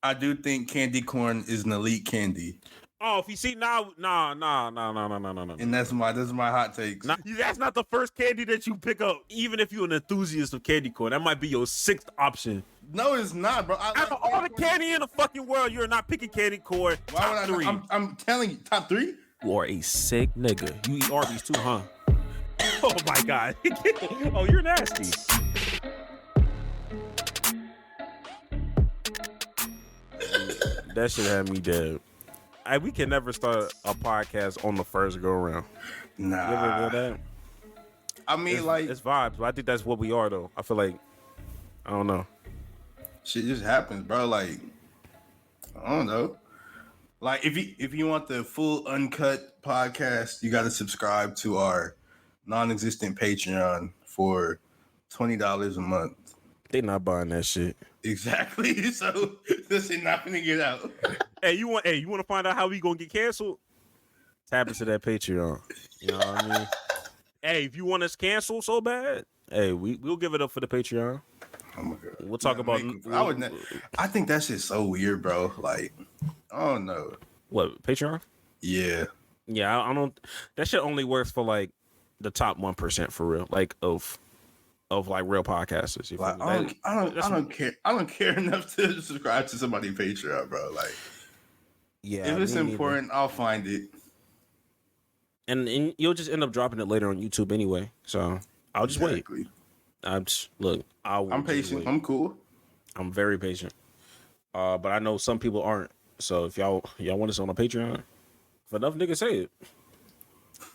I do think candy corn is an elite candy. Oh, if you see now, nah. And that's my hot takes. Nah, that's not the first candy that you pick up. Even if you're an enthusiast of candy corn, that might be your sixth option. No, it's not, bro. Out of all the candy in the fucking world, you're not picking candy corn. Why Top would I three. I'm telling you, top three. You are a sick nigga. You eat Arby's too, huh? Oh my god. Oh, you're nasty. That shit had me dead. We can never start a podcast on the first go around. Nah. You ever do that? I mean, it's vibes, but I think that's what we are, though. I feel like, I don't know. Shit just happens, bro. Like, I don't know. Like, if you want the full uncut podcast, you got to subscribe to our non-existent Patreon for $20 a month. They not buying that shit. Exactly. So this is not gonna get out. Hey, you want to find out how we gonna get canceled? Tap into that Patreon. You know what I mean? Hey, if you want us canceled so bad, hey, we'll give it up for the Patreon. Oh my god. We'll talk about. I think that shit's so weird, bro. Like, I don't know. What, Patreon? Yeah. Yeah, I don't. That shit only works for like the top 1% for real, like of like real podcasters. Like, I don't care. I don't care enough to subscribe to somebody's Patreon, bro. Like, yeah, if it's important, I'll find it. And you'll just end up dropping it later on YouTube anyway. So I'll just wait. I'm patient. Wait. I'm cool. I'm very patient. But I know some people aren't. So if y'all want us on a Patreon, if enough niggas say it,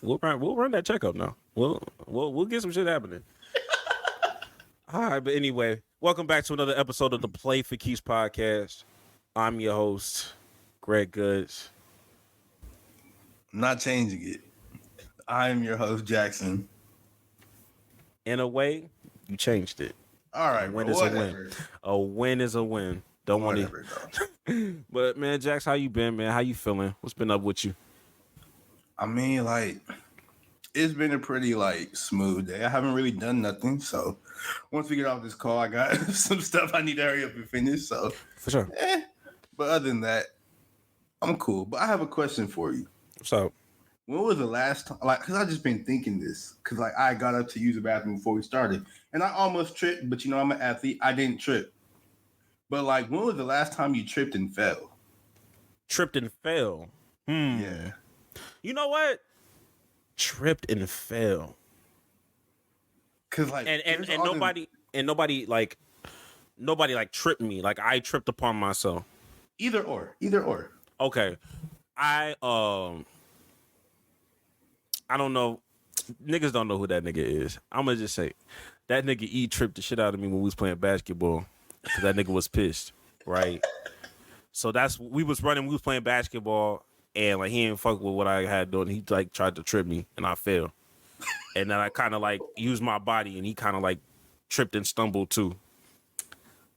we'll run that checkup now. We'll get some shit happening. All right, but anyway, welcome back to another episode of the Play for Keeps podcast. I'm your host, Greg Goods. I'm not changing it. I'm your host, Jackson. In a way, you changed it. All right, a win is a win. A win is a win. Don't want to. But man, Jax, how you been, man? How you feeling? What's been up with you? I mean, like, it's been a pretty smooth day. I haven't really done nothing, so once we get off this call, I got some stuff I need to hurry up and finish. So for sure. But other than that, I'm cool. But I have a question for you. So, when was the last time? Because I just been thinking this. Because I got up to use the bathroom before we started, and I almost tripped. But I'm an athlete. I didn't trip. But when was the last time you tripped and fell? Tripped and fell. Yeah. You know what? Tripped and fell. Cause nobody tripped me. Like I tripped upon myself. Either or. Okay. I don't know. Niggas don't know who that nigga is. I'm gonna just say that nigga tripped the shit out of me when we was playing basketball. Cause that nigga was pissed, right? So we was playing basketball, and he didn't fuck with what I had done. He tried to trip me, and I fell. And then I kind of used my body, and he kind of tripped and stumbled too.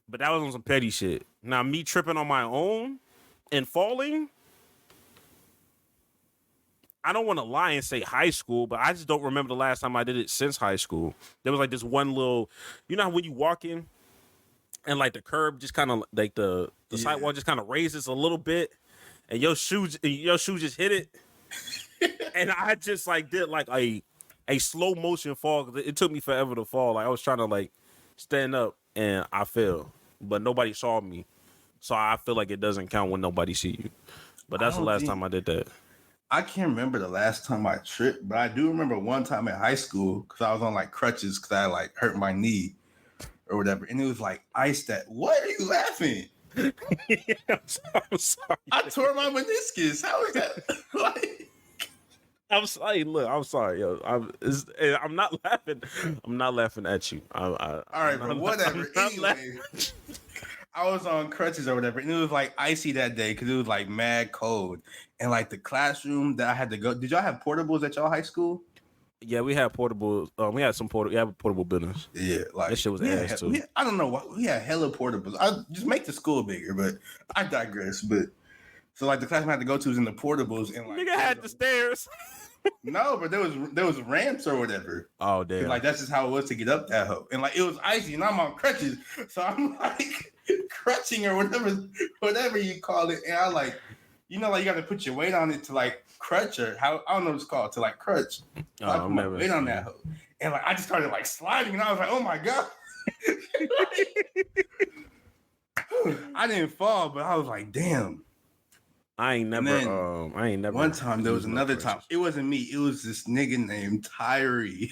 But that was on some petty shit. Now me tripping on my own and falling, I don't want to lie and say high school, but I just don't remember the last time I did it since high school. There was this one little, you know how when you walk in and the curb just kind of the sidewalk just kind of raises a little bit, and your shoes just hit it, and I just did a slow motion fall. Cause it took me forever to fall. I was trying to stand up and I fell, but nobody saw me, so I feel like it doesn't count when nobody see you. But that's the last time I did that. I can't remember the last time I tripped, but I do remember one time in high school because I was on crutches because I hurt my knee or whatever, and it was ice that. What are you laughing? I'm sorry. I tore my meniscus. How is that? I'm sorry. Look, I'm sorry, yo. I'm not laughing. I'm not laughing at you. All right, bro. Whatever. Anyway, I was on crutches or whatever, and it was icy that day because it was mad cold, and the classroom that I had to go. Did y'all have portables at y'all high school? Yeah, we had portables. We had some portable business. Yeah, that shit was ass too. I don't know why we had hella portables. I just make the school bigger, but I digress. But so the classroom I had to go to was in the portables, and nigga had the stairs. No, but there was ramps or whatever. Oh damn! That's just how it was to get up that hoe, and it was icy, and I'm on crutches, so I'm crutching or whatever you call it. And I like, like you got to put your weight on it to like crutch or how I don't know what it's called to like crutch. So I put my weight on that hoe, and like I just started like sliding, and I was like, oh my god. I didn't fall, but I was like, damn. I ain't never. One time there was used no another time. crutches. It wasn't me. It was this nigga named Tyree.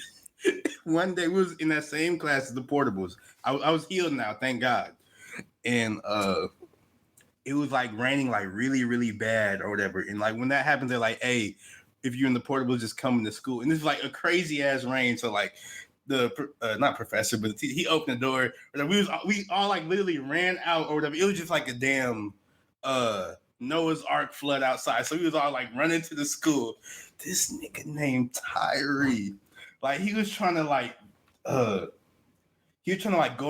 One day we was in that same class as the portables. I was healed now, thank God. And it was like raining like really, really bad or whatever. And like when that happens, they're like, hey, if you're in the portables, just come to school. And this is like a crazy ass rain. So like the not professor, but he opened the door. We all like literally ran out or whatever. It was just like a damn Noah's Ark flood outside. So we was all like running to the school. This nigga named Tyree, like he was trying to like go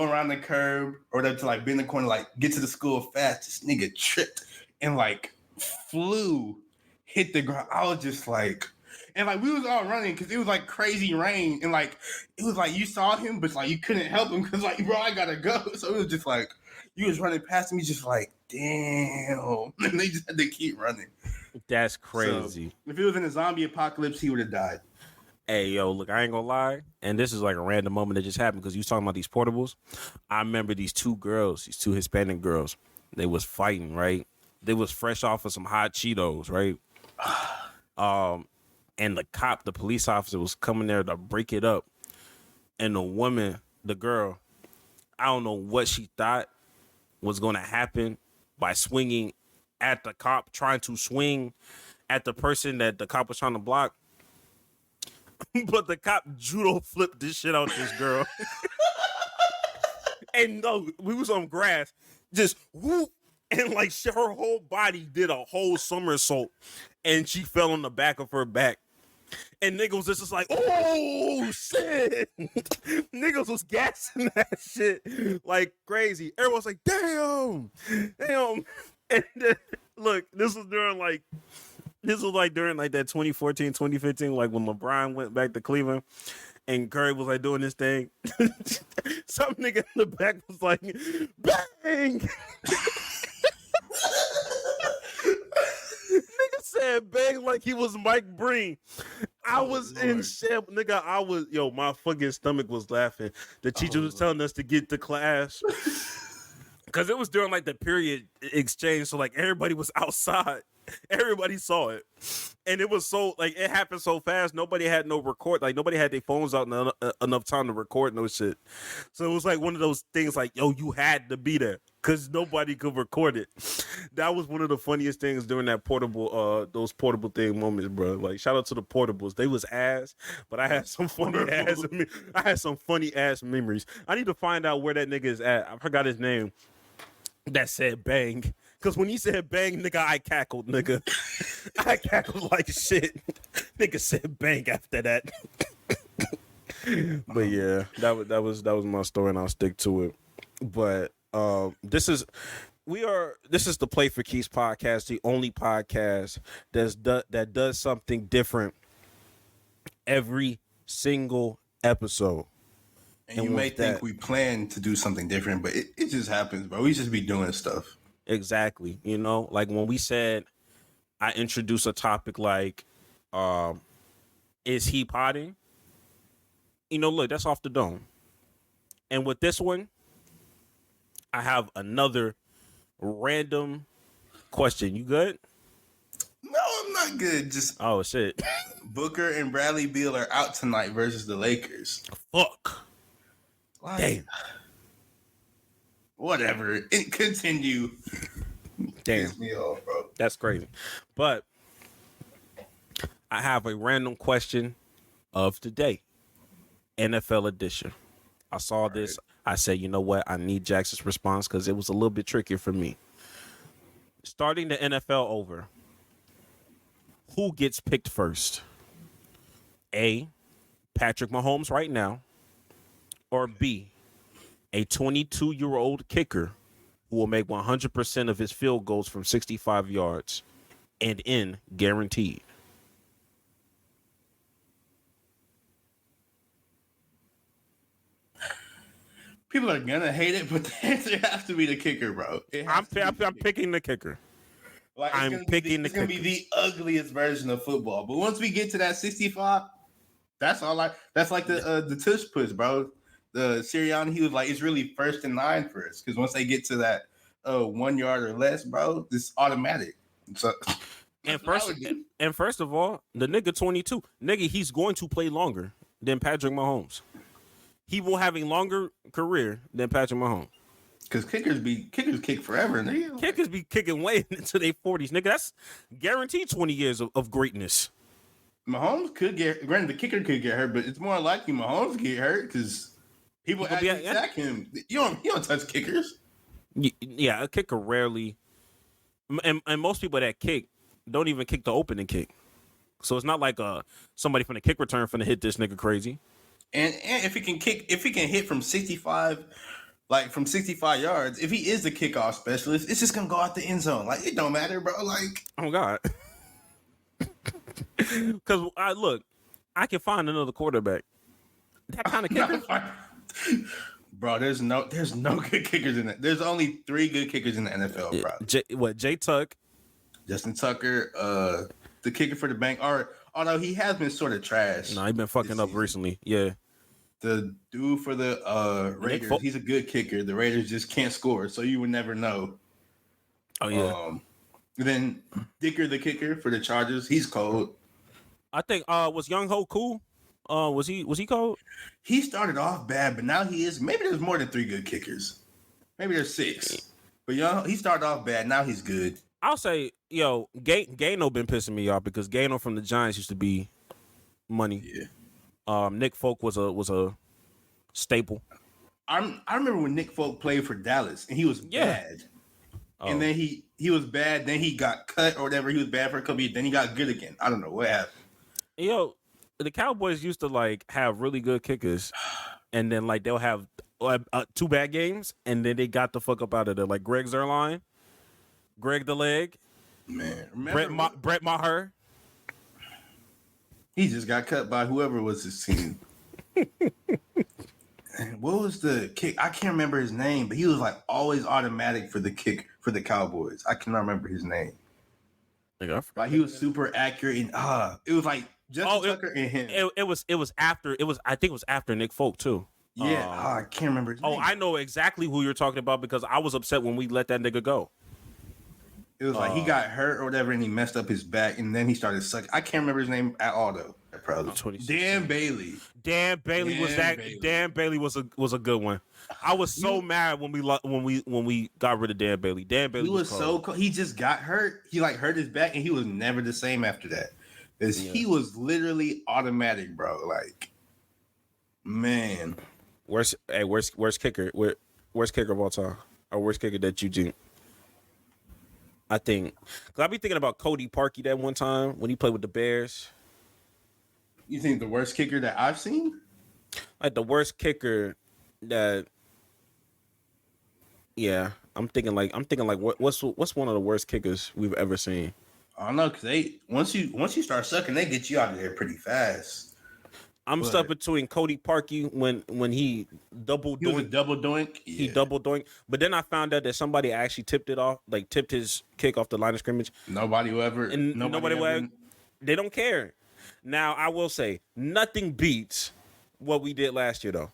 around the curb or to like bend the corner, like get to the school fast. This nigga tripped and like flew, hit the ground. I was just like, and like we was all running because it was like crazy rain, and like it was like you saw him, but like you couldn't help him because like bro, I gotta go. So it was just like you was running past me, just like damn, and they just had to keep running. That's crazy. So, if it was in a zombie apocalypse, he would have died. Hey, yo, look, I ain't gonna lie. And this is like a random moment that just happened because you was talking about these portables. I remember these two Hispanic girls. They was fighting, right? They was fresh off of some hot Cheetos, right? And the police officer was coming there to break it up. And the girl, I don't know what she thought was gonna happen by swinging at the cop, trying to swing at the person that the cop was trying to block. But the cop judo flipped this shit out this girl. And no, we was on grass, just whoop, and like her whole body did a whole somersault, and she fell on the back of her back. And niggas was just like, oh shit. Niggas was gassing that shit like crazy. Everyone's like, damn. And then, look, this was during like that 2014, 2015, like when LeBron went back to Cleveland and Curry was like doing this thing. Some nigga in the back was like, bang! Nigga said bang like he was Mike Breen. I was in shit, nigga. My fucking stomach was laughing. The teacher was telling us to get to class. Because it was during like the period exchange, so like everybody was outside. Everybody saw it. And it was so, like, it happened so fast, nobody had no record, like, nobody had their phones out enough time to record no shit. So it was like one of those things like, yo, you had to be there, because nobody could record it. That was one of the funniest things during that those portable thing moments, bro. Like, shout out to the portables. They was ass, but I had some funny ass memories. I need to find out where that nigga is at. I forgot his name. That said bang. Because when he said bang, nigga, I cackled, nigga. I cackled like shit. Nigga said bang after that. But yeah, that was my story, and I'll stick to it. But this is the Play for Keys podcast, the only podcast that does something different every single episode. And you may think we plan to do something different, but it just happens, bro. We just be doing stuff. Exactly. Like when we said, I introduced a topic like, is he potting? Look, that's off the dome. And with this one, I have another random question. You good? No, I'm not good. Just oh shit. Booker and Bradley Beal are out tonight versus the Lakers. Fuck. Damn. Whatever. Continue. Damn. Piss me off, bro. That's crazy. But I have a random question of the day. NFL edition. I saw this. I said, you know what? I need Jackson's response because it was a little bit trickier for me. Starting the NFL over. Who gets picked first? A, Patrick Mahomes right now. Or B, a 22-year-old kicker who will make 100% of his field goals from 65 yards and in guaranteed. People are gonna hate it, but the answer has to be the kicker, bro. I'm picking the kicker. Like I'm picking the it's gonna be kicker. the ugliest version of football. But once we get to that 65, that's all that's like the tush push, bro. The Sirianni, he was like, it's really 1st and 9 for us. Because once they get to that 1 yard or less, bro, it's automatic. So And first of all, the nigga 22. Nigga, he's going to play longer than Patrick Mahomes. He will have a longer career than Patrick Mahomes. Because kickers kick forever. Nigga. Kickers be kicking way into their 40s. Nigga, that's guaranteed 20 years of greatness. Mahomes could granted the kicker could get hurt, but it's more likely Mahomes get hurt because people actually sack him. You don't touch kickers. Yeah, a kicker rarely, and most people that kick don't even kick the opening kick. So it's not like somebody from the kick return finna hit this nigga crazy. And if he can hit from 65, like from 65 yards, if he is the kickoff specialist, it's just gonna go out the end zone. Like it don't matter, bro. Like oh god. Because I can find another quarterback. That kind of kicker. Bro, there's no good kickers in it. There's only 3 good kickers in the NFL, bro. Jay Tuck, Justin Tucker, the kicker for the bank. Or although he has been sort of trash. No, he's been fucking up recently. Yeah. The dude for the Raiders, he's a good kicker. The Raiders just can't score, so you would never know. Oh yeah. Then Dicker, the kicker for the Chargers, he's cold. I think was Young Ho cool? Was he cold? He started off bad, but now he is. Maybe there's more than 3 good kickers. Maybe there's 6. But he started off bad. Now he's good. I'll say, Gano been pissing me off because Gano from the Giants used to be money. Yeah. Nick Folk was a staple. I remember when Nick Folk played for Dallas and he was bad. And then he was bad. Then he got cut or whatever. He was bad for a couple years. Then he got good again. I don't know what happened. The Cowboys used to have really good kickers, and then they'll have 2 bad games, and then they got the fuck up out of there. Like Greg Zuerlein, Greg the Leg, man, Brett Maher. He just got cut by whoever was his team. What was the kick? I can't remember his name, but he was always automatic for the kick for the Cowboys. I cannot remember his name. Like he was super accurate, and it was like Justin Tucker and him. I think it was after Nick Folk too. Yeah, I can't remember his name. I know exactly who you're talking about because I was upset when we let that nigga go. It was like he got hurt or whatever, and he messed up his back, and then he started sucking. I can't remember his name at all though. Probably Dan Bailey. Dan Bailey was a good one. I was so mad when we got rid of Dan Bailey. Dan Bailey was so cool. He just got hurt. He hurt his back, and he was never the same after that. He was literally automatic, bro. Like, man, worst kicker? Worst kicker of all time, or worst kicker that you think? I think, cause I be thinking about Cody Parkey that one time when he played with the Bears. You think the worst kicker that I've seen? Like the worst kicker that, yeah, I'm thinking what's one of the worst kickers we've ever seen? I don't know, cause once you start sucking, they get you out of there pretty fast. I'm stuck between Cody Parkey when he double doink. He was a double doink. Yeah. He double doink. But then I found out that somebody actually tipped his kick off the line of scrimmage. Nobody will ever. They don't care. Now I will say nothing beats what we did last year though.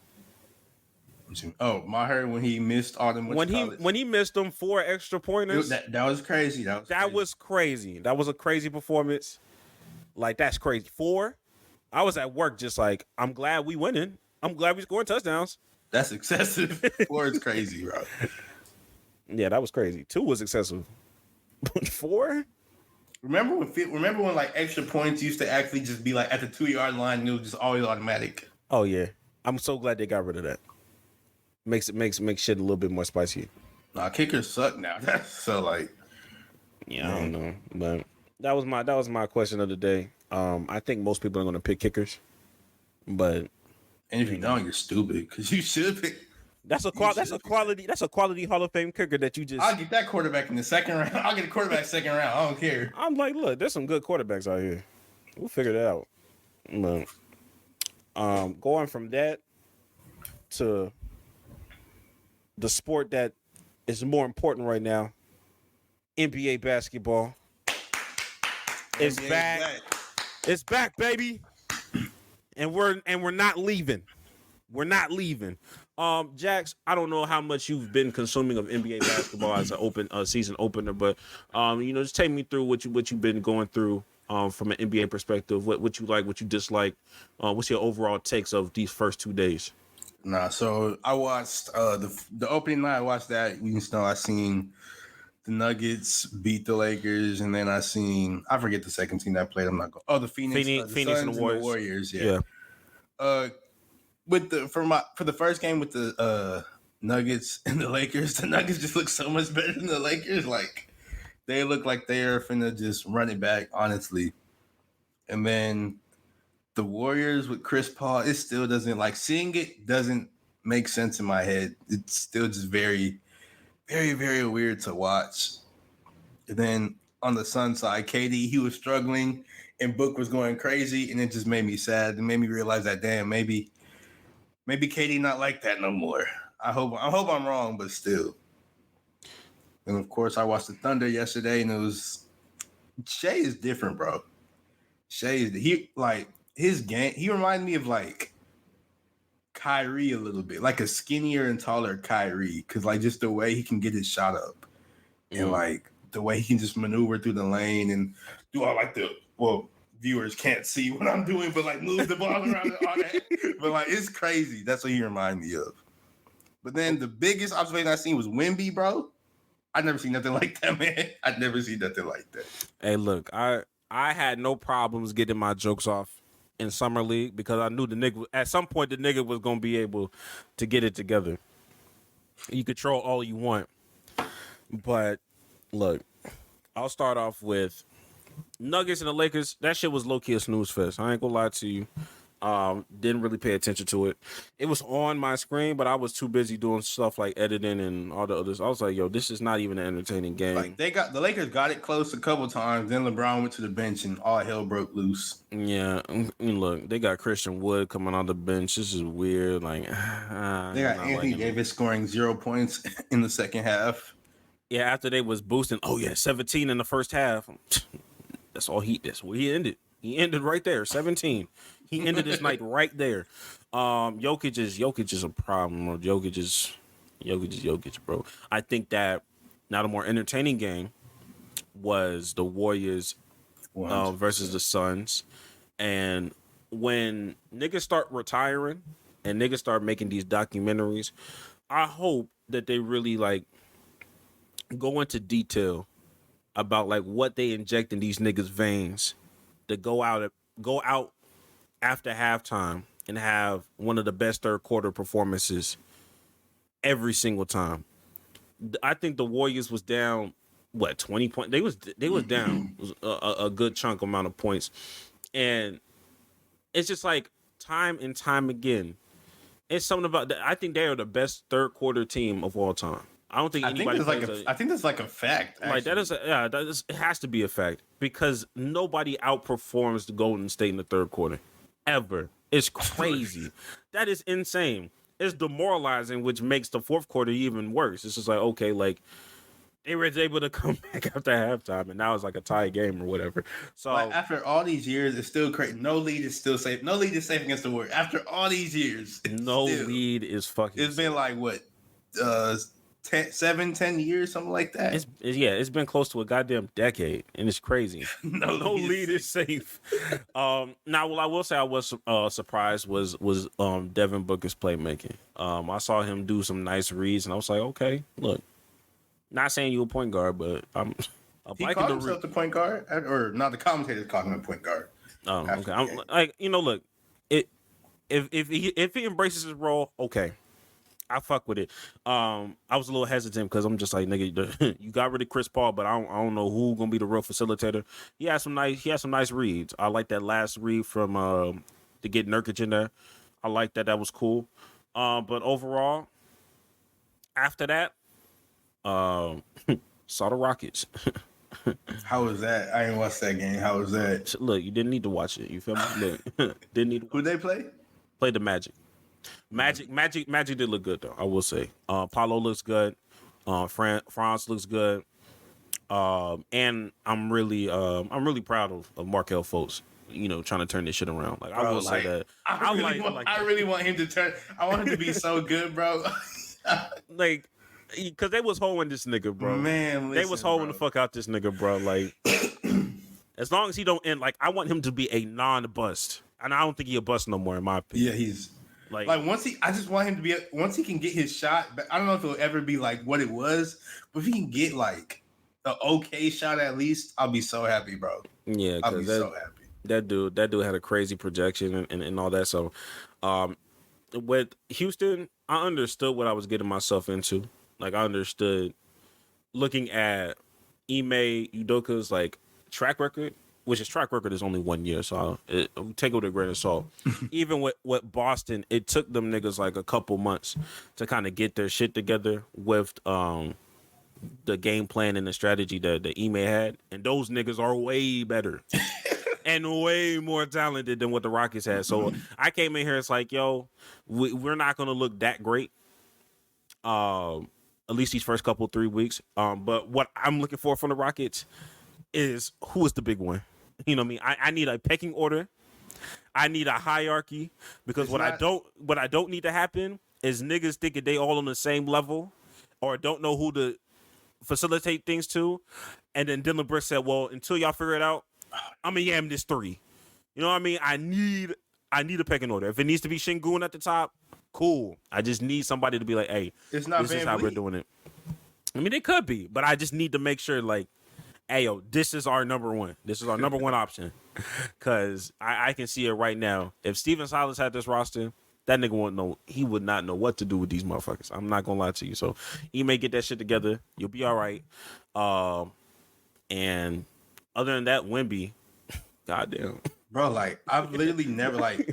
Oh, Maher when he missed all them. When he missed them 4 extra pointers. That was crazy. That was crazy. That was a crazy performance. Like that's crazy. 4. I was at work just like, I'm glad we winning. I'm glad we scoring touchdowns. That's excessive. 4 is crazy, bro. Yeah, that was crazy. 2 was excessive. But 4? Remember when extra points used to actually just be at the 2-yard line and it was just always automatic? Oh yeah. I'm so glad they got rid of that. Makes shit a little bit more spicy. Nah, kickers suck now. That's so yeah, I don't know. But that was my question of the day. I think most people are going to pick kickers, but if you don't, you're stupid because you should pick. That's a quality Hall of Fame kicker that you just. I'll get that quarterback in the second round. I'll get a quarterback second round. I don't care. I'm like, look, there's some good quarterbacks out here. We'll figure that out. But, going from that to the sport that is more important right now, NBA basketball. It's NBA is back. back. It's back, baby. And we're not leaving. We're not leaving. Jax, I don't know how much you've been consuming of NBA basketball as an open season opener, but just take me through what you've been going through from an NBA perspective. What you like, what you dislike. What's your overall takes of these first 2 days? Nah, so I watched the opening night. I watched that. I seen the Nuggets beat the Lakers, and then I forget the second team that played. I'm not going. Oh, the the Phoenix and Suns the and the Warriors. Warriors. Yeah. Yeah. Uh, for the first game with the Nuggets and the Lakers, the Nuggets just look so much better than the Lakers. Like they look like they're finna just run it back, honestly. And then the Warriors with Chris Paul, it still doesn't seeing it doesn't make sense in my head. It's still just very, very, very weird to watch. And then on the Sun side, KD, he was struggling and Book was going crazy, and it just made me sad. It made me realize that damn, maybe KD not like that no more. I hope I'm wrong, but still. And of course, I watched the Thunder yesterday, and it was Shea is different, bro. His game. He reminded me of Kyrie a little bit, like a skinnier and taller Kyrie, because just the way he can get his shot up, and the way he can just maneuver through the lane and do all viewers can't see what I'm doing, but move the ball around and all that. But it's crazy. That's what he reminded me of. But then the biggest observation I seen was Wemby, bro. I never seen nothing like that, man. I never seen nothing like that. Hey, look, I had no problems getting my jokes off in summer league because I knew the nigga at some point the nigga was gonna be able to get it together. You control all you want, but look, I'll start off with Nuggets and the Lakers. That shit was low key a snooze fest. I ain't gonna lie to you. Didn't really pay attention to it. It was on my screen, but I was too busy doing stuff like editing and all the others. I was like, yo, this is not even an entertaining game. The Lakers got it close a couple times. Then LeBron went to the bench and all hell broke loose. Yeah, look, they got Christian Wood coming on the bench. This is weird. They got Anthony Davis scoring 0 points in the second half. Yeah, after they was boosting. Oh yeah, 17 in the first half. That's all that's where he ended. He ended right there, 17. He ended his night right there. Jokic is a problem, bro. Jokic is, bro. I think that now the more entertaining game was the Warriors versus the Suns. And when niggas start retiring and niggas start making these documentaries, I hope that they really go into detail about what they inject in these niggas' veins to go out after halftime and have one of the best third quarter performances every single time. I think the Warriors was down 20 points. They was down a good chunk amount of points, and it's just time and time again. It's something about that. I think they are the best third quarter team of all time. I don't think anybody. I think that's a fact. Actually. It has to be a fact because nobody outperforms the Golden State in the third quarter ever. It's crazy. That is insane. It's demoralizing, which makes the fourth quarter even worse. It's just okay, they were able to come back after halftime, and now it's a tie game or whatever. So after all these years, it's still crazy. No lead is still safe. No lead is safe against the Warriors. After all these years, lead is fucking. It's been 10 years, something like that. It's been close to a goddamn decade, and it's crazy. no lead is safe. Now, what I will say I was surprised was Devin Booker's playmaking. I saw him do some nice reads, and I was like, okay, look, not saying you a point guard, but he called himself the point guard, or not? The commentators called him a point guard. Oh, okay. I'm look, if he embraces his role, okay. I fuck with it. I was a little hesitant because I'm just nigga, you got rid of Chris Paul, but I don't know who gonna be the real facilitator. He had some nice reads. I like that last read from to get Nurkic in there. I like that. That was cool. But overall, after that, saw the Rockets. How was that? I didn't watch that game. How was that? Look, you didn't need to watch it. You feel me? Look, didn't need. Who they play? Played the Magic. Magic did look good though. I will say. Paulo looks good. France looks good. And I'm really proud of Markel Fultz. You know, trying to turn this shit around. Like, Bro, I will say that. I really want him to turn. I want him to be so good, bro. Like, because they was holding this nigga, bro. Man, they was holding the fuck out this nigga, bro. Like, as long as he don't end, like, I want him to be a non-bust, and I don't think he a bust no more, in my opinion. Yeah, he's like I just want him to be once he can get his shot. But I don't know if it'll ever be like what it was, but if he can get like the okay shot at least, I'll be so happy, bro. Yeah, I'll be so happy. That dude had a crazy projection and all that. So, with Houston, I understood what I was getting myself into. Like, I understood looking at Ime Udoka's like track record, which his track record is only 1 year, so I'll take it with a grain of salt. Even with Boston, it took them niggas like a couple months to kind of get their shit together with the game plan and the strategy that Ime had, and those niggas are way better. And way more talented than what the Rockets had. So I came in here, it's like, yo, we're not going to look that great. At least these first 3 weeks. But what I'm looking for from the Rockets is who is the big one? You know what I mean? I need a pecking order. I need a hierarchy, because what I don't need to happen is niggas thinking they all on the same level or don't know who to facilitate things to. And then Dylan Brooks said, well, until y'all figure it out, I'm gonna yam this 3. You know what I mean? I need a pecking order. If it needs to be Şengün at the top, cool. I just need somebody to be like, hey, it's not this is how we're doing it. I mean, it could be, but I just need to make sure, like, hey, yo, this is our number one. This is our number one option. Because I can see it right now. If Steven Silas had this roster, that nigga wouldn't know. He would not know what to do with these motherfuckers. I'm not gonna lie to you. So you may get that shit together. You'll be all right. And other than that, Wemby, goddamn, bro. Like, I've literally never like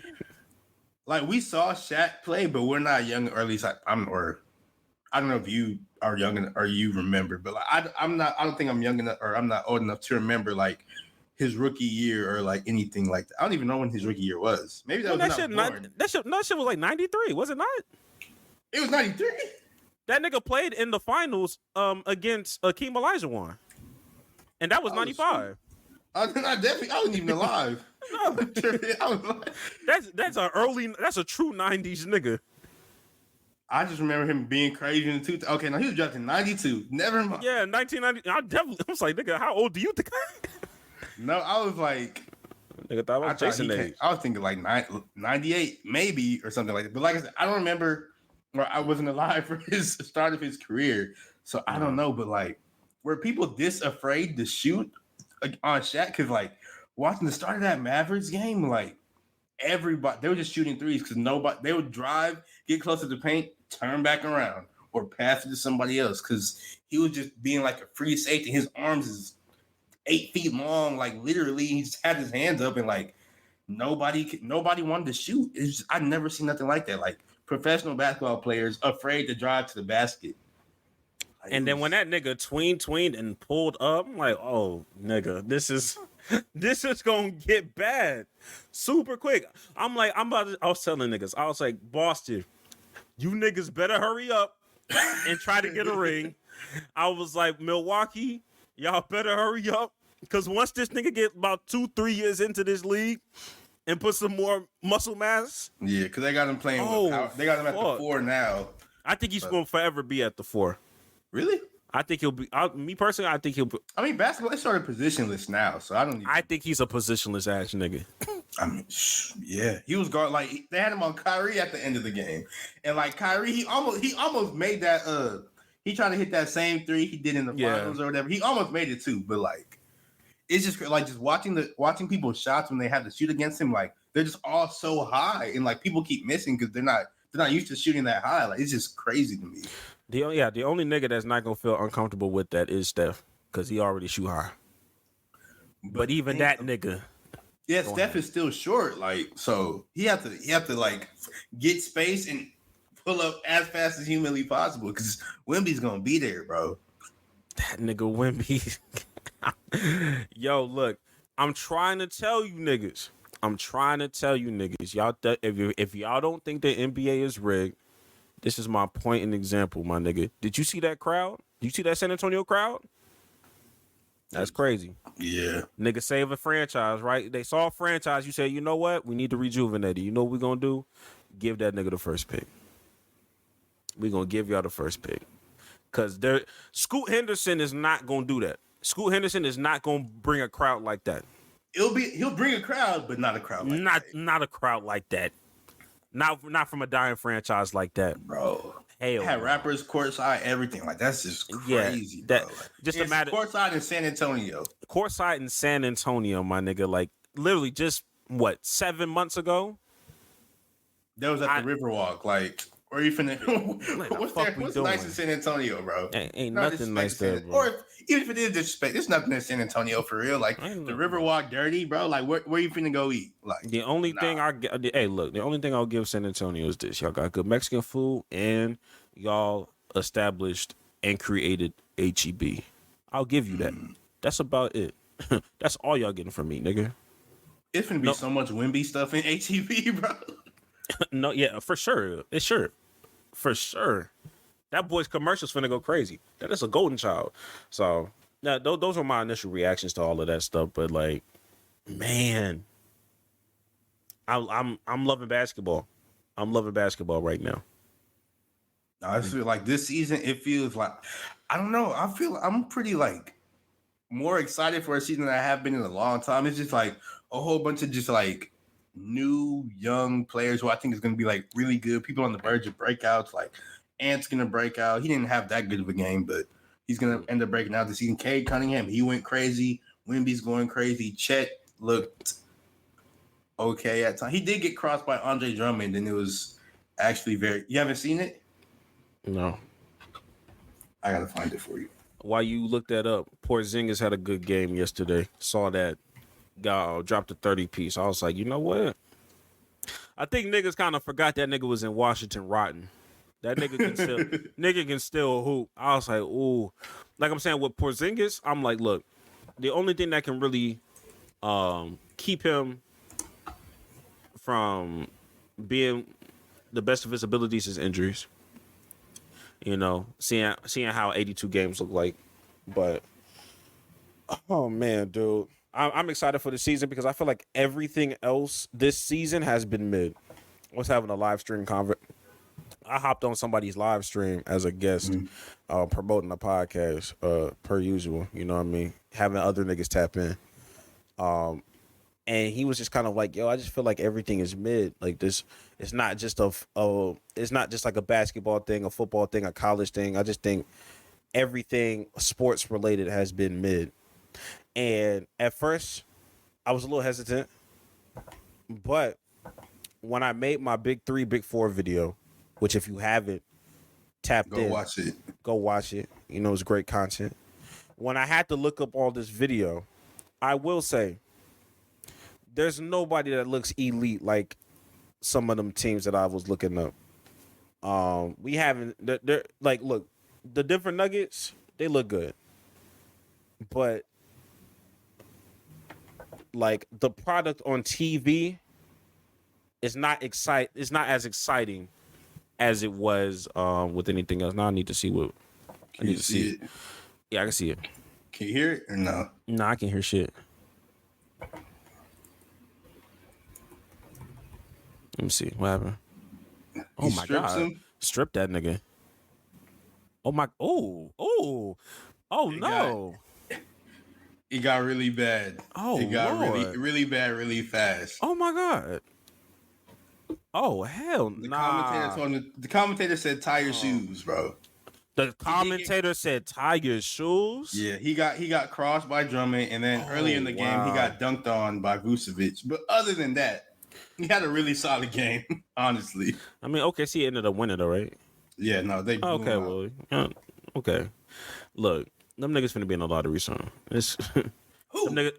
we saw Shaq play, but we're not young, or at least I don't know if you are young or you remember, but like I'm not. I don't think I'm young enough, or I'm not old enough to remember like his rookie year or like anything like that. I don't even know when his rookie year was. Maybe that was that shit was like 93, was it not? It was 93. That nigga played in the finals against Akeem Olajuwon. And that was 95. I wasn't even alive. No. That's a true 90s nigga. I just remember him being crazy in the Okay, now he was drafted in 92. Never mind. Yeah, 1990. I was like, nigga, how old do you think I am? No, I was like, nigga, thought I was Jason age. I was thinking like 98 maybe or something like that. But like I said, I don't remember, or I wasn't alive for his start of his career. So I don't know, but like, were people this afraid to shoot on Shaq? Because like watching the start of that Mavericks game, like everybody, they were just shooting threes because they would drive, get close to the paint, turn back around, or pass it to somebody else because he was just being like a free safety. His arms is 8 feet long, like literally, he just had his hands up and like nobody wanted to shoot. I've never seen nothing like that. Like professional basketball players afraid to drive to the basket. And then when that nigga tweened and pulled up, I'm like, oh, nigga, this is gonna get bad super quick. I was telling niggas, I was like, Boston, you niggas better hurry up and try to get a ring. I was like, Milwaukee, y'all better hurry up, because once this nigga get about 2-3 years into this league and put some more muscle mass. Yeah, because they got him playing with power. They got him at the 4 now. I think he's going to forever be at the 4. Really? I think he'll be. Me personally, I think he'll be. I mean, basketball is sort of positionless now, so I don't. I think he's a positionless ass nigga. I mean, yeah, he was guard. Like they had him on Kyrie at the end of the game, and like Kyrie, he almost made that. He tried to hit that same 3 he did in the finals or whatever. He almost made it too, but like, it's just like just watching people's shots when they have to shoot against him. Like they're just all so high, and like people keep missing because they're not used to shooting that high. Like it's just crazy to me. The only nigga that's not gonna feel uncomfortable with that is Steph, because he already shoot high. But even that nigga, yeah, Steph is still short. Like so, he have to like get space and pull up as fast as humanly possible because Wemby's gonna be there, bro. That nigga Wemby. Yo, look, I'm trying to tell you niggas. I'm trying to tell you niggas, y'all, if y'all don't think the NBA is rigged, this is my point and example, my nigga. Did you see that crowd? Did you see that San Antonio crowd? That's crazy. Yeah. Nigga save a franchise, right? They saw a franchise. You say, you know what? We need to rejuvenate it. You know what we're going to do? Give that nigga the first pick. We're going to give y'all the first pick. Because Scoot Henderson is not going to do that. Scoot Henderson is not going to bring a crowd like that. He'll bring a crowd, but not a crowd like that. Not a crowd like that. Not from a dying franchise like that. Bro. Hell, had rappers courtside, everything. Like, that's just crazy, bro. Like, just imagine courtside in San Antonio. Courtside in San Antonio, my nigga. Like, literally just, 7 months ago? That was at the Riverwalk. Like, where you finna... what's nice in San Antonio, bro? Ain't nothing nice there, bro. Or even if it is disrespect, there's nothing in San Antonio for real. Like, the Riverwalk dirty, bro. Like, where you finna go eat? Like, the only thing the only thing I'll give San Antonio is this. Y'all got good Mexican food and y'all established and created HEB. I'll give you that. That's about it. That's all y'all getting from me, nigga. It's gonna be so much Wimby stuff in HEB, bro. No, yeah, for sure. For sure. That boy's commercials finna go crazy. That is a golden child. So, now those were my initial reactions to all of that stuff. But like, man, I'm loving basketball. I'm loving basketball right now. I feel like this season, it feels like, I don't know. I'm pretty like more excited for a season than I have been in a long time. It's just like a whole bunch of just like new young players who I think is going to be like really good. People on the verge of breakouts. Like Ant's going to break out. He didn't have that good of a game, but he's going to end up breaking out this season. Cade Cunningham, he went crazy. Wemby's going crazy. Chet looked okay at times. He did get crossed by Andre Drummond, and it was actually very... You haven't seen it? No. I got to find it for you. While you look that up, Porzingis had a good game yesterday. Saw that. Dropped a 30-piece. I was like, you know what? I think niggas kind of forgot that nigga was in Washington rotting. That nigga can still hoop. I was like, ooh. Like I'm saying, with Porzingis, I'm like, look, the only thing that can really keep him from being the best of his abilities is injuries. You know, seeing how 82 games look like. But, oh, man, dude. I'm excited for the season because I feel like everything else this season has been mid. I was having a live stream I hopped on somebody's live stream as a guest, promoting a podcast, per usual. You know what I mean? Having other niggas tap in. And he was just kind of like, yo, I just feel like everything is mid. Like this, it's not just it's not just like a basketball thing, a football thing, a college thing. I just think everything sports related has been mid. And at first, I was a little hesitant, but when I made my Big 3, Big 4 video, which if you haven't tapped in, go watch it. You know, it's great content. When I had to look up all this video, I will say, there's nobody that looks elite like some of them teams that I was looking up. We haven't, they're like, look, the Denver Nuggets, they look good. But, like, the product on TV is not as exciting as it was with anything else. Now I need to see what. Can you see it? Yeah, I can see it. Can you hear it or no? No, I can hear shit. Let me see. What happened? Oh my god! Him? Strip that nigga. Oh my! Oh no! It got really bad. Oh, it got Lord. really, really bad, really fast. Oh my god! Oh hell, the commentator said tie your shoes, bro. The commentator said tie your shoes. Yeah, he got crossed by Drummond, and then early in the game he got dunked on by Vucevic. But other than that, he had a really solid game, honestly. I mean, OKC ended up winning, though, right? Yeah, no, they. Okay, well, okay. Look, them niggas finna be in a lottery soon. It's who? Them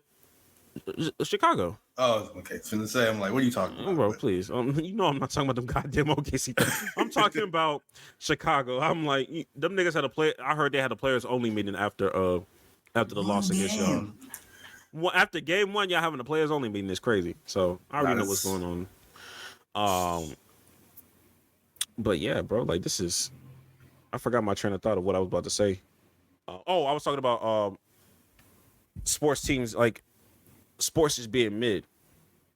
Chicago. Oh, okay. Finna say, I'm like, what are you talking about? Bro, please. You know I'm not talking about them goddamn OKC. I'm talking about Chicago. I'm like, them niggas had a play. I heard they had a players only meeting after the loss against y'all. After game one, y'all having a players only meeting is crazy. So I already know what's going on. But yeah, bro, like this is. I forgot my train of thought of what I was about to say. I was talking about sports teams, like sports is being mid.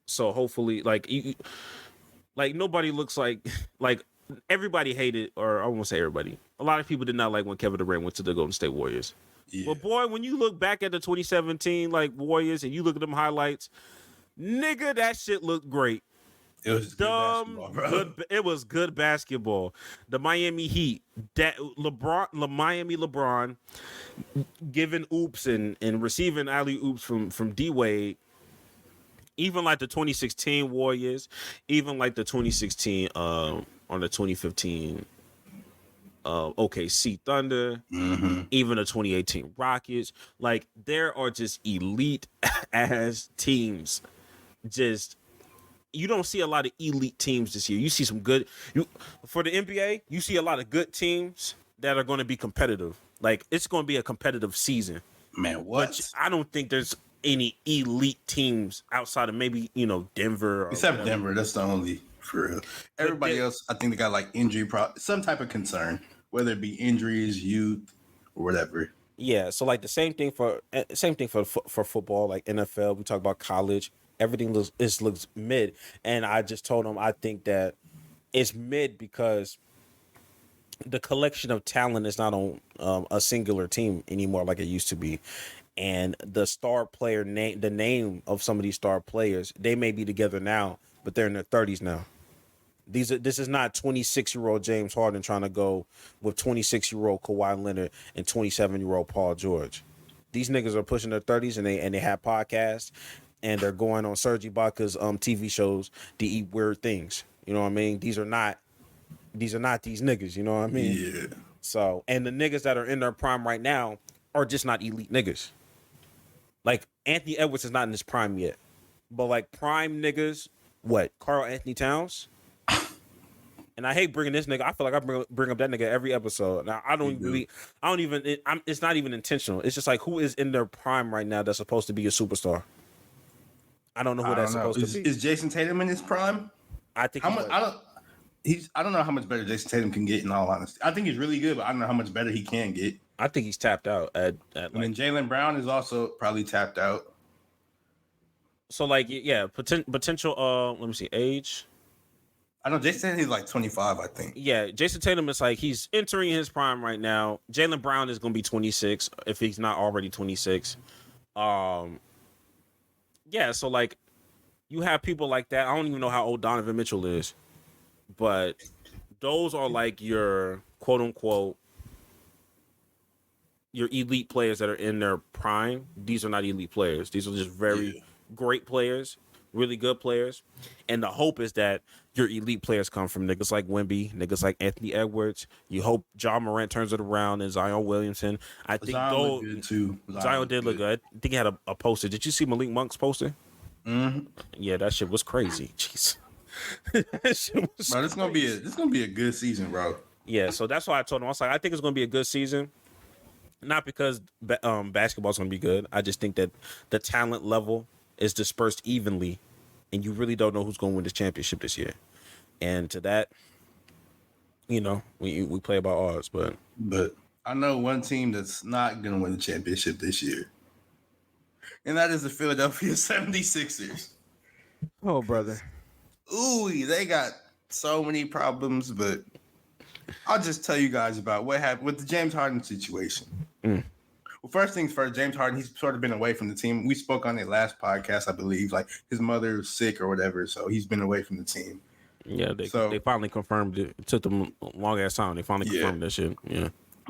So hopefully, like nobody looks like everybody hated, or I won't say everybody. A lot of people did not like when Kevin Durant went to the Golden State Warriors. Yeah. But boy, when you look back at the 2017 like Warriors and you look at them highlights, nigga, that shit looked great. It was good basketball, bro. It was good basketball. The Miami Heat, Miami LeBron, giving oops and receiving alley oops from D Wade. Even like the 2016 Warriors, even like the 2016 on the 2015 OKC Thunder, even the 2018 Rockets. Like there are just elite ass teams. Just you don't see a lot of elite teams this year. You see some good for the NBA, you see a lot of good teams that are going to be competitive. Like it's going to be a competitive season. Man, what? But I don't think there's any elite teams outside of maybe, Denver or except whatever. Denver. That's the only for real. Everybody else, I think they got like injury some type of concern, whether it be injuries, youth, or whatever. Yeah, so like the same thing for football, like NFL. We talk about college. Everything looks mid, and I just told him I think that it's mid because the collection of talent is not on a singular team anymore like it used to be, and the star player the name of some of these star players, they may be together now, but they're in their 30s now. This is not 26-year-old James Harden trying to go with 26-year-old Kawhi Leonard and 27-year-old Paul George. These niggas are pushing their 30s and they have podcasts and they're going on Serge Ibaka's TV shows to eat weird things. You know what I mean? These are not these niggas, you know what I mean? Yeah. So, and the niggas that are in their prime right now are just not elite niggas. Like Anthony Edwards is not in his prime yet. But like prime niggas, what? Karl Anthony Towns? And I hate bringing this nigga. I feel like I bring up that nigga every episode. Now it's not even intentional. It's just like who is in their prime right now that's supposed to be a superstar. I don't know who that's supposed to be. Is Jason Tatum in his prime? I think I don't know how much better Jason Tatum can get. In all honesty, I think he's really good, but I don't know how much better he can get. I think he's tapped out at and then Jaylen Brown is also probably tapped out. So like yeah, potential. Let me see, age. I know Jason Tatum is like 25, I think. Yeah, Jason Tatum is like he's entering his prime right now. Jaylen Brown is gonna be 26 if he's not already 26. Yeah, so like you have people like that. I don't even know how old Donovan Mitchell is, but those are like your quote unquote your elite players that are in their prime. These are not elite players. These are just very great players, really good players. And the hope is that your elite players come from niggas like Wemby, niggas like Anthony Edwards. You hope John Morant turns it around and Zion Williamson. I think Zion good too. Zion did look good. I think he had a poster. Did you see Malik Monk's poster? Mm-hmm. Yeah, that shit was crazy. Jeez. That shit was bro, this gonna be a good season, bro. Yeah, so that's why I told him. I was like, I think it's gonna be a good season. Not because basketball's going to be good. I just think that the talent level is dispersed evenly, and you really don't know who's going to win the championship this year. And to that, we play about odds. But I know one team that's not going to win the championship this year, and that is the Philadelphia 76ers. Oh, brother. Ooh, they got so many problems, but I'll just tell you guys about what happened with the James Harden situation. Well, first things first, James Harden, he's sort of been away from the team. We spoke on it last podcast, I believe. Like his mother was sick or whatever, so he's been away from the team. Yeah, they finally confirmed it. It took them a long ass time. They finally confirmed that shit. Yeah.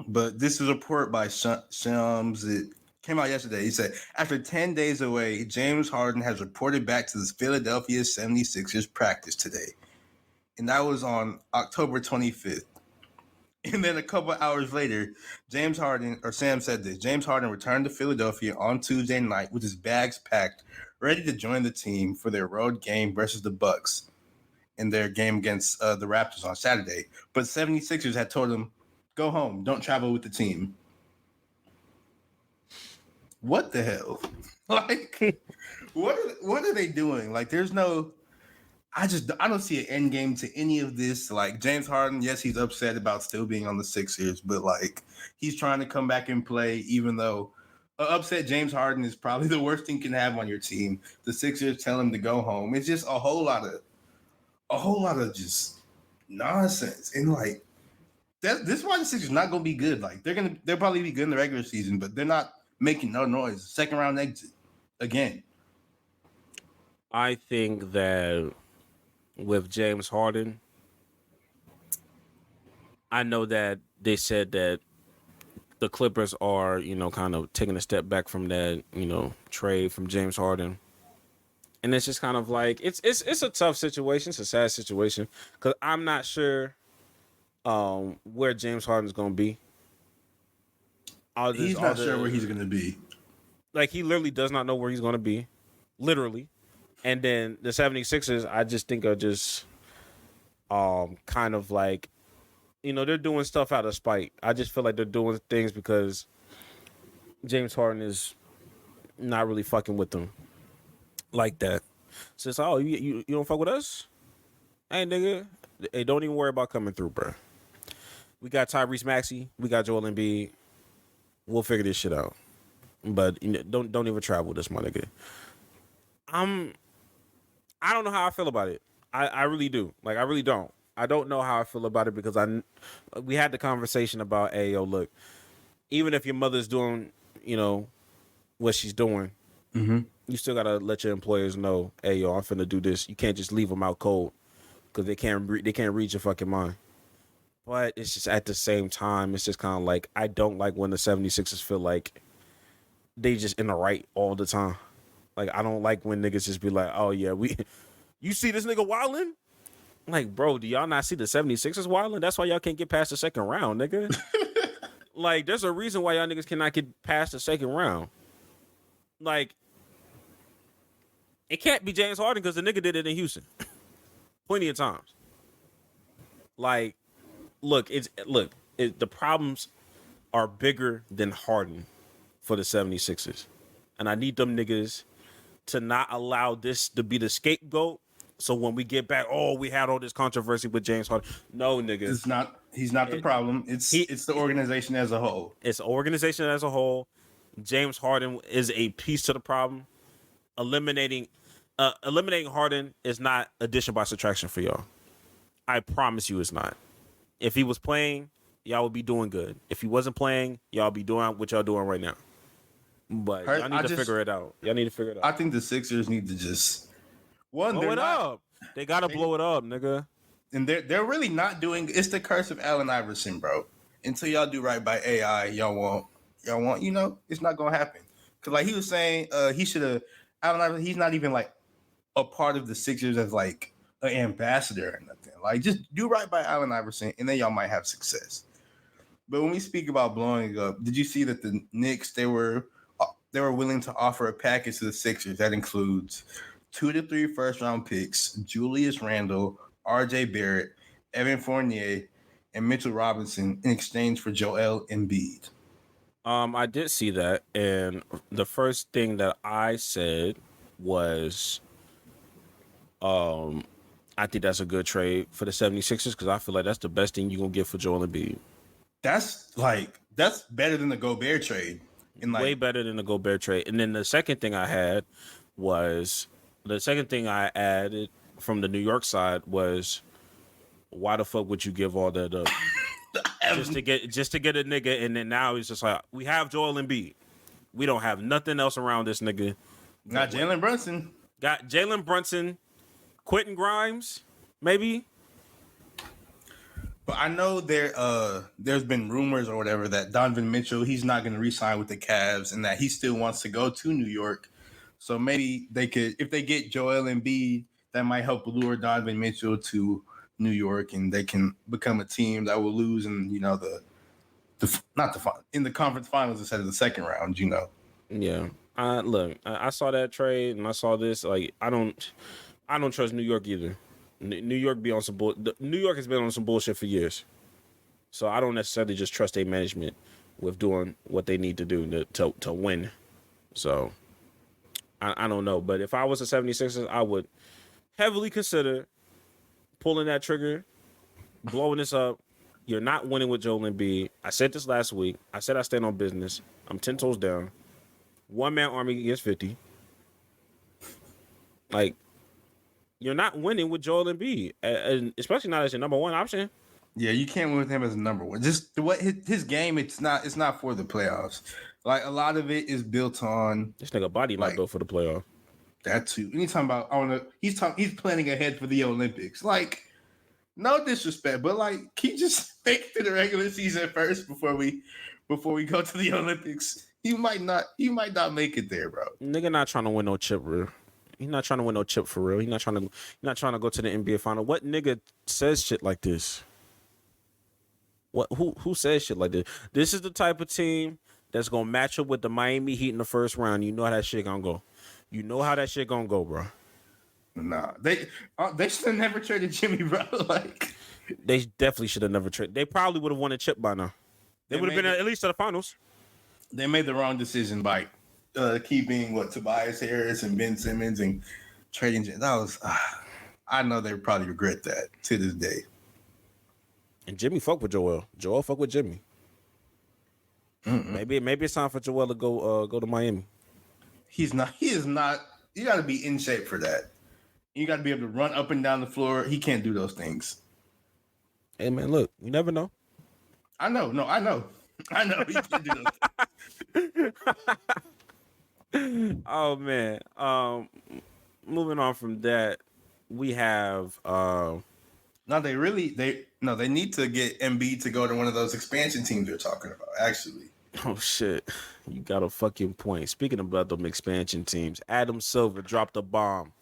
But this is a report by Shams. It came out yesterday. He said, after 10 days away, James Harden has reported back to the Philadelphia 76ers practice today. And that was on October 25th. And then a couple hours later, Sam said this. James Harden returned to Philadelphia on Tuesday night with his bags packed, ready to join the team for their road game versus the Bucks in their game against the Raptors on Saturday. But 76ers had told him, go home, don't travel with the team. What the hell? Like, what are they doing? Like, there's no. I don't see an end game to any of this. Like James Harden, yes, he's upset about still being on the Sixers, but like he's trying to come back and play, even though upset James Harden is probably the worst thing you can have on your team. The Sixers tell him to go home. It's just a whole lot of just nonsense. And like this is why the Sixers not gonna be good. Like they'll probably be good in the regular season, but they're not making no noise. Second round exit again. I think that with James Harden, I know that they said that the Clippers are, kind of taking a step back from that, trade from James Harden. And it's just kind of like it's a tough situation. It's a sad situation because I'm not sure where James Harden's going to be. He's not sure where he's going to be. Like, he literally does not know where he's going to be. Literally. And then the 76ers, I just think are just kind of like, they're doing stuff out of spite. I just feel like they're doing things because James Harden is not really fucking with them like that. So it's, oh, you don't fuck with us? Hey, nigga. Hey, don't even worry about coming through, bro. We got Tyrese Maxey. We got Joel Embiid. We'll figure this shit out. But don't even travel with us, my nigga. I don't know how I feel about it. I really do. Like, I really don't. I don't know how I feel about it because we had the conversation about, hey, yo, look, even if your mother's doing, what she's doing, you still got to let your employers know, hey, yo, I'm finna do this. You can't just leave them out cold because they can't read your fucking mind. But it's just at the same time, it's just kind of like, I don't like when the 76ers feel like they just in the right all the time. Like, I don't like when niggas just be like, oh, yeah, you see this nigga wildin'? Like, bro, do y'all not see the 76ers wildin'? That's why y'all can't get past the second round, nigga. Like, there's a reason why y'all niggas cannot get past the second round. Like, it can't be James Harden because the nigga did it in Houston. Plenty of times. Like, the problems are bigger than Harden for the 76ers. And I need them niggas to not allow this to be the scapegoat. So when we get back, we had all this controversy with James Harden. No, nigga. He's not the problem. It's the organization as a whole. It's the organization as a whole. James Harden is a piece to the problem. Eliminating Harden is not addition by subtraction for y'all. I promise you it's not. If he was playing, y'all would be doing good. If he wasn't playing, y'all be doing what y'all doing right now. But y'all need to figure it out. Y'all need to figure it out. I think the Sixers need to just blow it up. They gotta blow it up, nigga. And they're really not doing. It's the curse of Allen Iverson, bro. Until y'all do right by AI, y'all won't. It's not gonna happen. Cause like he was saying, he should have. Allen Iverson. He's not even like a part of the Sixers as like an ambassador or nothing. Like just do right by Allen Iverson, and then y'all might have success. But when we speak about blowing up, did you see that the Knicks they were willing to offer a package to the Sixers that includes 2 to 3 first-round picks, Julius Randle, R.J. Barrett, Evan Fournier, and Mitchell Robinson in exchange for Joel Embiid. I did see that, and the first thing that I said was, I think that's a good trade for the 76ers because I feel like that's the best thing you're going to get for Joel Embiid. That's better than the Gobert trade. Way better than the Gobert trade. And then the second thing I added from the New York side was, why the fuck would you give all that up just to get a nigga? And then now he's just like, we have Joel Embiid. We don't have nothing else around this nigga. Got Jalen Brunson. Got Jalen Brunson, Quentin Grimes, maybe. But I know there's been rumors or whatever that Donovan Mitchell, he's not going to re-sign with the Cavs and that he still wants to go to New York. So maybe they could, if they get Joel Embiid, that might help lure Donovan Mitchell to New York and they can become a team that will lose in, in the conference finals instead of the second round, Yeah. Look, I saw that trade and I saw this. Like, I don't trust New York either. New York be on some New York has been on some bullshit for years, so I don't necessarily just trust their management with doing what they need to do to win. So I don't know. But if I was the 76ers, I would heavily consider pulling that trigger, blowing this up. You're not winning with Joel Embiid. I said this last week. I said I stand on business. I'm 10 toes down. One man army against 50. Like, you're not winning with Joel Embiid, and especially not as your number one option. Yeah, you can't win with him as a number one. Just the way his game, it's not for the playoffs. Like a lot of it is built on This nigga body not like built for the playoff. that too. And he's talking about he's planning ahead for the Olympics. Like, no disrespect, but like he just make it to the regular season first before we go to the Olympics. He might not make it there, bro. Nigga not trying to win no chip, real. He's not trying to win no chip for real. He's not trying to go to the NBA final. What nigga says shit like this? What who says shit like this? This is the type of team that's gonna match up with the Miami Heat in the first round. You know how that shit gonna go. You know how that shit gonna go, bro. Nah, they should have never traded Jimmy, bro. Like They definitely should have never traded. They probably would have won a chip by now. They would have been at least to the finals. They made the wrong decision by keeping Tobias Harris and Ben Simmons and trading. That was, I know they probably regret that to this day. And Jimmy fuck with Joel. Joel fuck with Jimmy. Maybe it's time for Joel to go to Miami. He is not. You got to be in shape for that. You got to be able to run up and down the floor. He can't do those things. Hey man, look, you never know. I know. No, I know. He can't do those things. Oh man. Moving on from that, we have No, they need to get Embiid to go to one of those expansion teams they're talking about, actually. oh shit. You got a fucking point. Speaking about them expansion teams, Adam Silver dropped a bomb.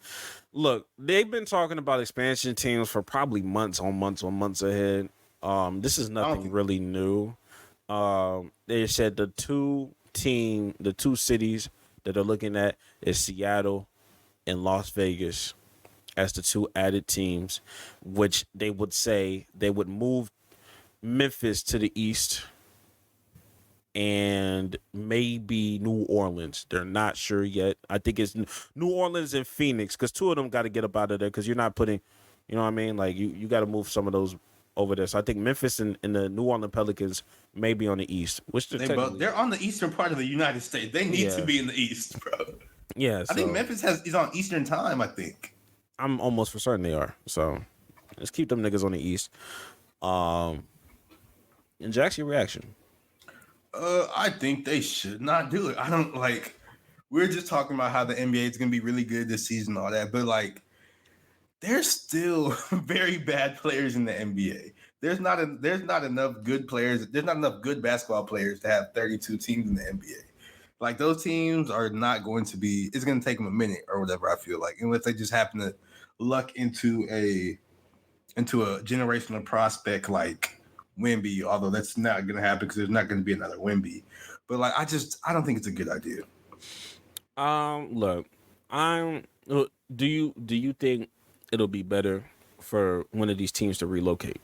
Look, they've been talking about expansion teams for probably months ahead. This is nothing really new. They said the two cities that they're looking at is Seattle and Las Vegas as the two added teams, which they would say they would move Memphis to the east and maybe New Orleans. They're not sure yet. I think it's New Orleans and Phoenix because two of them got to get up out of there because you're not putting, you know what I mean? Like you got to move some of those over there. So I think Memphis and the New Orleans Pelicans may be on the east. Which they're on the eastern part of the United States. They need to be in the east, bro. Yeah, I think Memphis is on Eastern time, I think. I'm almost for certain they are. So let's keep them niggas on the east. And Jack's, your reaction? I think they should not do it. I don't like. We're just talking about how the NBA is going to be really good this season, and all that, but like, there's still very bad players in the NBA. There's not enough good players. There's not enough good basketball players to have 32 teams in the NBA. Like those teams are not going to be. It's going to take them a minute or whatever. I feel like unless they just happen to luck into a generational prospect like Wemby, although that's not going to happen because there's not going to be another Wemby. But like, I don't think it's a good idea. Look, do you think it'll be better for one of these teams to relocate?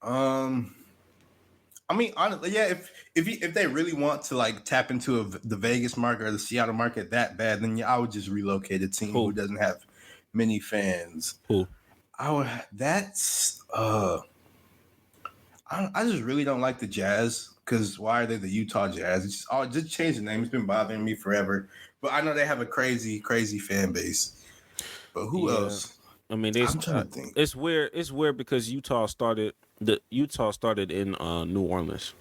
I mean, honestly, yeah. If they really want to like tap into the Vegas market or the Seattle market that bad, then yeah, I would just relocate a team who doesn't have many fans. Who? I just really don't like the Jazz because why are they the Utah Jazz? Just change the name. It's been bothering me forever. But I know they have a crazy fan base. But who else? I mean, I'm trying to think. It's weird. It's weird because Utah started in New Orleans.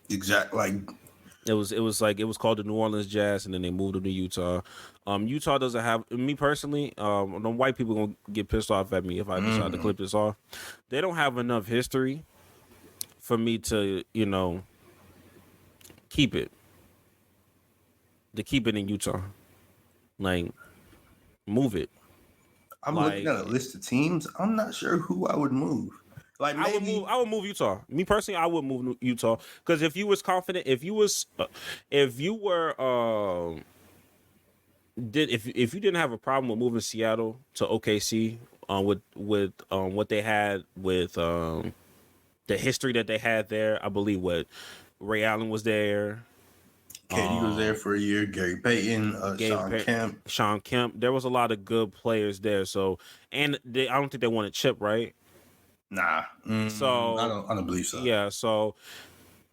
Exactly. Like it was called the New Orleans Jazz, and then they moved them to Utah. Utah doesn't have me personally. The white people gonna get pissed off at me if I decide to clip this off. They don't have enough history for me to, keep it. To keep it in Utah, like move it. I'm looking at a list of teams. I'm not sure who I would move. Like maybe I would move Utah. Me personally, I would move Utah because if you was confident, if you didn't have a problem with moving Seattle to OKC with what they had with the history that they had there, I believe Ray Allen was there. KD was there for a year. Gary Payton, Sean Kemp. Sean Kemp. There was a lot of good players there. So, and I don't think they won a chip, right? Nah, So I don't believe so. yeah. So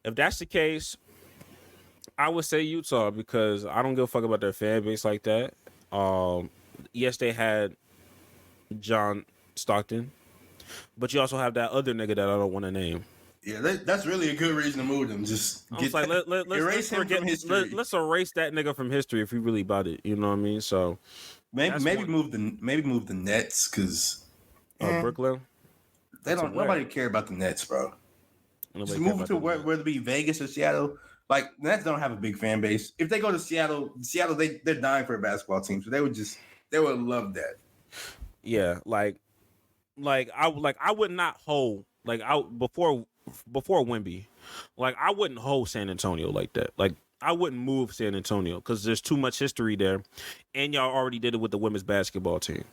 if that's the case, I would say Utah because I don't give a fuck about their fan base like that. Yes, they had John Stockton, but you also have that other nigga that I don't want to name. Yeah, that's really a good reason to move them. Just I was like, let's him from history. Let's erase that nigga from history if we really about it. You know what I mean? So maybe move the Nets because Brooklyn. They don't. Nobody care about the Nets, bro. Just move to whether it be Vegas or Seattle. Like the Nets don't have a big fan base. If they go to Seattle, they're dying for a basketball team, so they would love that. Yeah, I would not hold before Wemby, like I wouldn't hold San Antonio like that. Like I wouldn't move San Antonio because there's too much history there, and y'all already did it with the women's basketball team.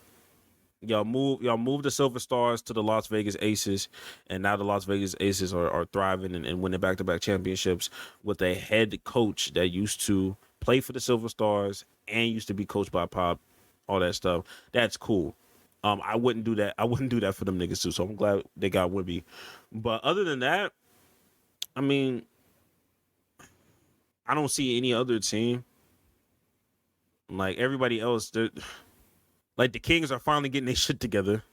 Y'all move the Silver Stars to the Las Vegas Aces, and now the Las Vegas Aces are thriving and winning back-to-back championships with a head coach that used to play for the Silver Stars and used to be coached by Pop, all that stuff. That's cool. I wouldn't do that. I wouldn't do that for them niggas too. So I'm glad they got Wemby. But other than that, I mean, I don't see any other team. Like everybody else, like the Kings are finally getting their shit together.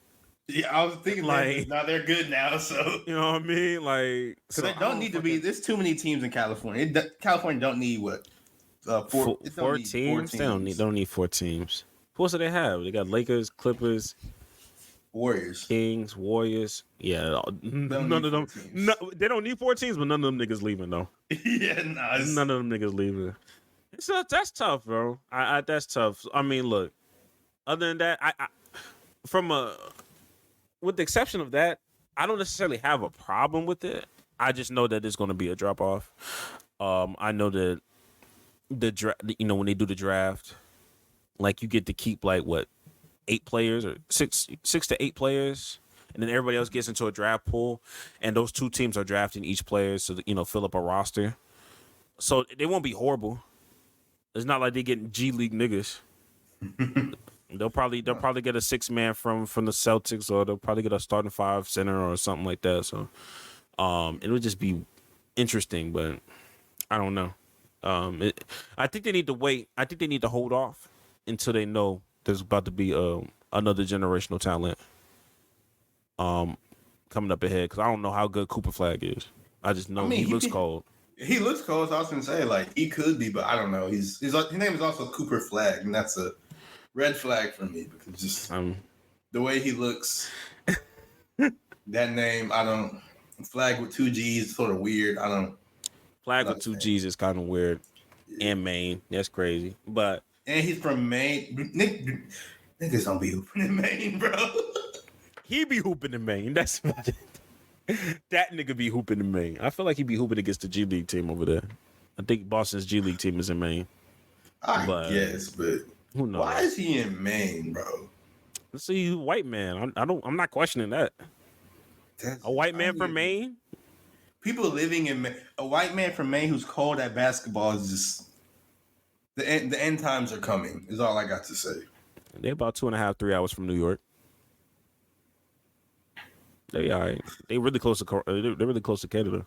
Yeah, I was thinking like now they're good now, so you know what I mean. Like, so they don't need to be. There's too many teams in California. California don't need what four teams. They don't need 4 teams. Who else do they have? They got Lakers, Clippers, Warriors, Kings, Warriors. Yeah, none of them. No, they don't need 4 teams, but none of them niggas leaving though. Yeah, none of them niggas leaving. So that's tough, bro. That's tough. I mean, look. Other than that, with the exception of that, I don't necessarily have a problem with it. I just know that there's going to be a drop off. I know that when they do the draft, like you get to keep like what 8 players or 6 to 8 players, and then everybody else gets into a draft pool, and those 2 teams are drafting each player so that, fill up a roster. So they won't be horrible. It's not like they getting G League niggas. They'll probably get a 6-man from the Celtics, or they'll probably get a starting 5 center or something like that. So, it would just be interesting, but I don't know. I think they need to wait. I think they need to hold off until they know there's about to be another generational talent coming up ahead. Because I don't know how good Cooper Flag is. I just know he looks cold. He looks cold. So I was gonna say like he could be, but I don't know. His name is also Cooper Flag, and that's a red flag for me because just the way he looks, that name, I don't. Flag with 2 G's, sort of weird. I don't. Flag with 2 G's is kind of weird. Yeah. And Maine, that's crazy. And he's from Maine. Niggas don't be hooping in Maine, bro. He be hooping in Maine. That's about it. That nigga be hooping in Maine. I feel like he be hooping against the G League team over there. I think Boston's G League team is in Maine. I guess, but who knows? Why is he in Maine, bro? Let's see, white man. I'm not questioning that. A white man from Maine. People living in Maine. A white man from Maine who's cold at basketball is just the end times are coming. Is all I got to say. They're about 2.5, 3 hours from New York. They all right. They really close to. They're really close to Canada.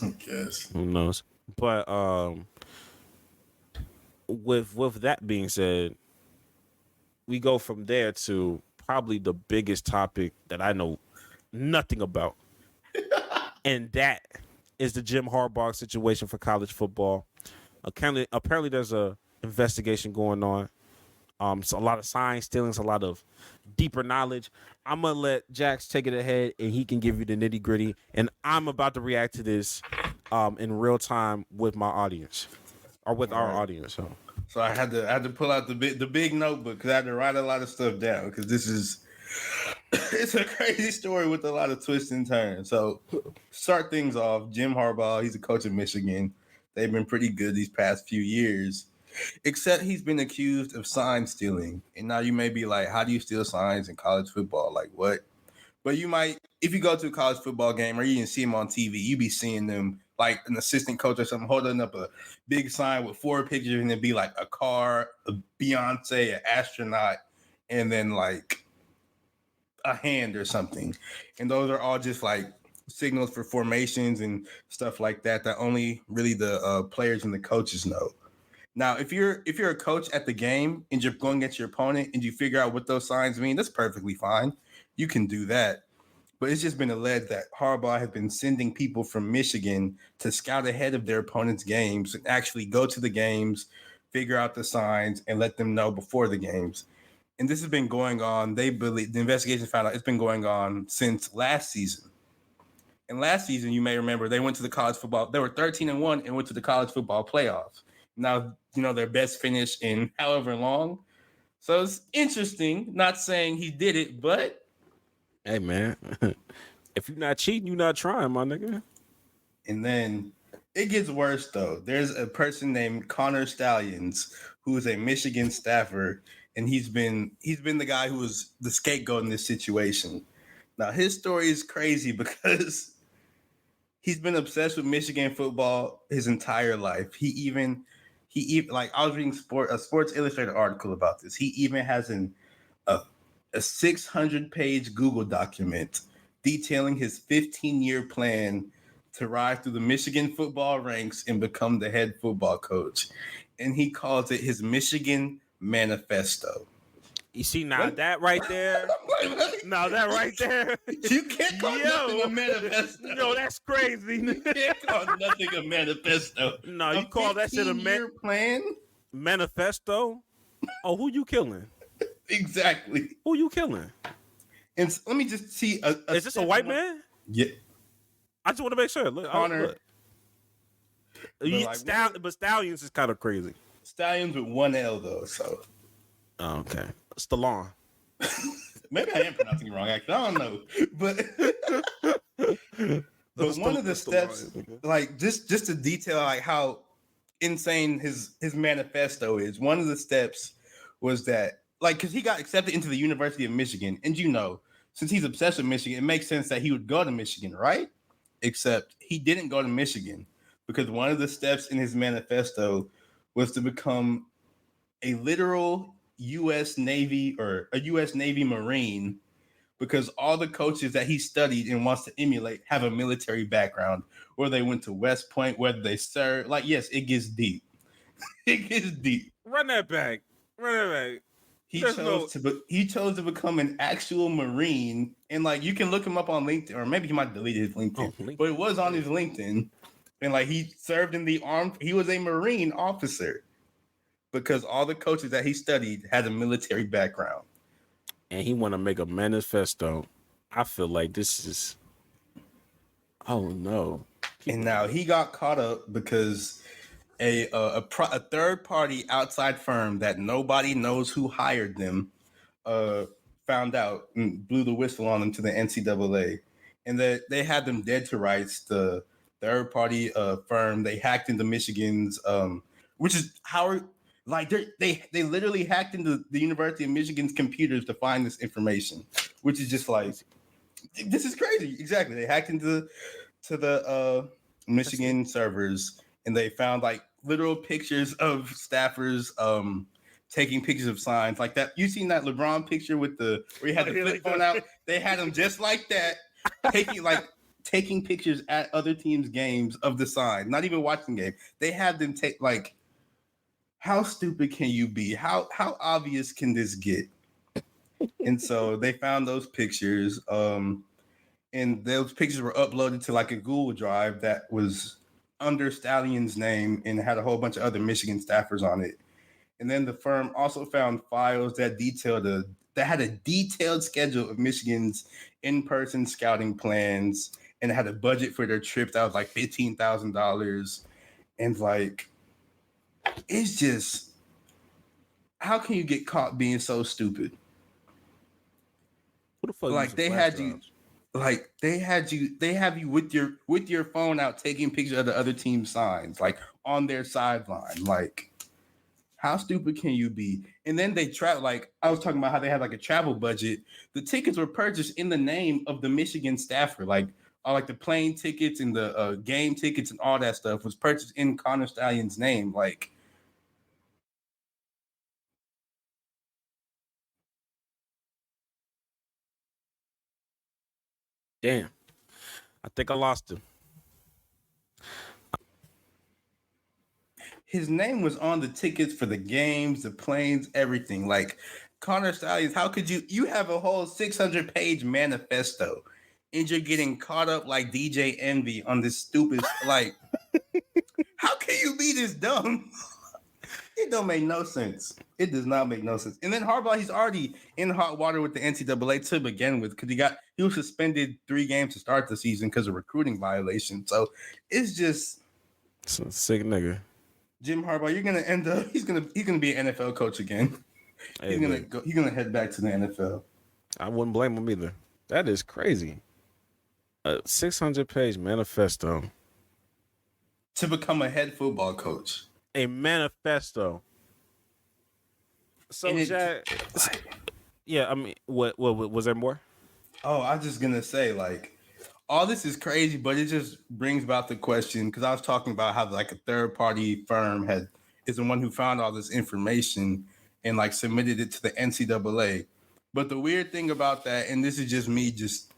I guess. Who knows? But with that being said, we go from there to probably the biggest topic that I know nothing about, and that is the Jim Harbaugh situation for college football. Apparently, there's a investigation going on. So a lot of sign stealings, a lot of deeper knowledge. I'm gonna let Jax take it ahead, and he can give you the nitty gritty. And I'm about to react to this in real time with my audience, or with our audience. So I had to pull out the big notebook because I had to write a lot of stuff down because this is it's a crazy story with a lot of twists and turns. So start things off. Jim Harbaugh, he's a coach of Michigan. They've been pretty good these past few years. Except he's been accused of sign stealing. And now you may be like, how do you steal signs in college football? Like what? But you might, if you go to a college football game or you even see them on TV, you be seeing them like an assistant coach or something holding up a big sign with 4 pictures, and it'd be like a car, a Beyonce, an astronaut, and then like a hand or something. And those are all just like signals for formations and stuff like that only really the players and the coaches know. Now, if you're a coach at the game and you're going at your opponent and you figure out what those signs mean, that's perfectly fine. You can do that. But it's just been alleged that Harbaugh has been sending people from Michigan to scout ahead of their opponent's games and actually go to the games, figure out the signs, and let them know before the games. And this has been going on. They believe the investigation found out it's been going on since last season. And last season, you may remember, they went to the college football. They were 13-1 and went to the college football playoffs. Now, their best finish in however long. So it's interesting. Not saying he did it, but Hey, man. If you're not cheating, you're not trying, my nigga. And then it gets worse though. There's a person named Connor Stallions who is a Michigan staffer, and he's been the guy who was the scapegoat in this situation. Now his story is crazy because he's been obsessed with Michigan football his entire life. He even like I was reading a Sports Illustrated article about this. He even has a 600-page Google document detailing his 15-year plan to rise through the Michigan football ranks and become the head football coach. And he calls it his Michigan Manifesto. You see, now that right there, now that right there, you can't call nothing a manifesto. No, that's crazy. You can't call nothing a manifesto. No, you call that shit a plan? Manifesto? Oh, who you killing? Exactly. Who you killing? And let me just see. Is this a white man? Yeah. I just want to make sure. Look, Connor. But Stallions is kind of crazy. Stallions with 1 L though, so. Oh, okay. Stallone. Maybe I am pronouncing it wrong, actually. I don't know. But one of the steps, like just to detail like how insane his manifesto is, one of the steps was that, like, because he got accepted into the University of Michigan, and since he's obsessed with Michigan, it makes sense that he would go to Michigan, right? Except he didn't go to Michigan because one of the steps in his manifesto was to become a literal U.S. Navy or a U.S. Navy Marine, because all the coaches that he studied and wants to emulate have a military background, or they went to West Point, whether they served. Like, yes, it gets deep. It gets deep. Run that back. He chose to become an actual Marine, and like you can look him up on LinkedIn, or maybe he might delete his LinkedIn, but it was on his LinkedIn, and like he served in the armed. He was a Marine officer because all the coaches that he studied had a military background. And he want to make a manifesto. I feel like this is. Oh no! And now he got caught up because a third party outside firm that nobody knows who hired them found out and blew the whistle on them to the NCAA, and that they had them dead to rights. The third party firm, they hacked into Michigan's, which is how. Like they literally hacked into the University of Michigan's computers to find this information, which is just like, this is crazy. Exactly, they hacked into the Michigan servers, and they found like literal pictures of staffers taking pictures of signs like that. You seen that LeBron picture with where he had the flip phone out? They had him just like that, taking pictures at other teams' games of the sign, not even watching the game. They had them take like. How stupid can you be? How obvious can this get? And so they found those pictures, and those pictures were uploaded to like a Google Drive that was under Stallion's name and had a whole bunch of other Michigan staffers on it. And then the firm also found files that had a detailed schedule of Michigan's in-person scouting plans, and had a budget for their trip that was like $15,000, and like. It's just, how can you get caught being so stupid? Who the fuck? Like they have you with your phone out taking pictures of the other team's signs, like on their sideline. Like, how stupid can you be? And then they like I was talking about how they had like a travel budget. The tickets were purchased in the name of the Michigan staffer. Like all like the plane tickets and the game tickets and all that stuff was purchased in Connor Stallion's name. Like, Damn. I think I lost him. his name was on the tickets for the games, the planes, everything. Like Connor Stallions, how could you have a whole 600-page manifesto and you're getting caught up like DJ Envy on this stupid like how can you be this dumb? It don't make no sense. It does not make no sense. And then Harbaugh, he's already in hot water with the NCAA to begin with because he was suspended 3 games to start the season because of recruiting violation. So it's just Some sick nigga. Jim Harbaugh. You're gonna end up. He's gonna be an NFL coach again. Hey, He's gonna head back to the NFL. I wouldn't blame him either. That is crazy. A 600-page manifesto. To become a head football coach. A manifesto. So, Jack, yeah, I mean, what was there more? Oh, I was just gonna say, like, all this is crazy, but it just brings about the question because I was talking about how like a third party firm is the one who found all this information and like submitted it to the NCAA. But the weird thing about that, and this is just me, just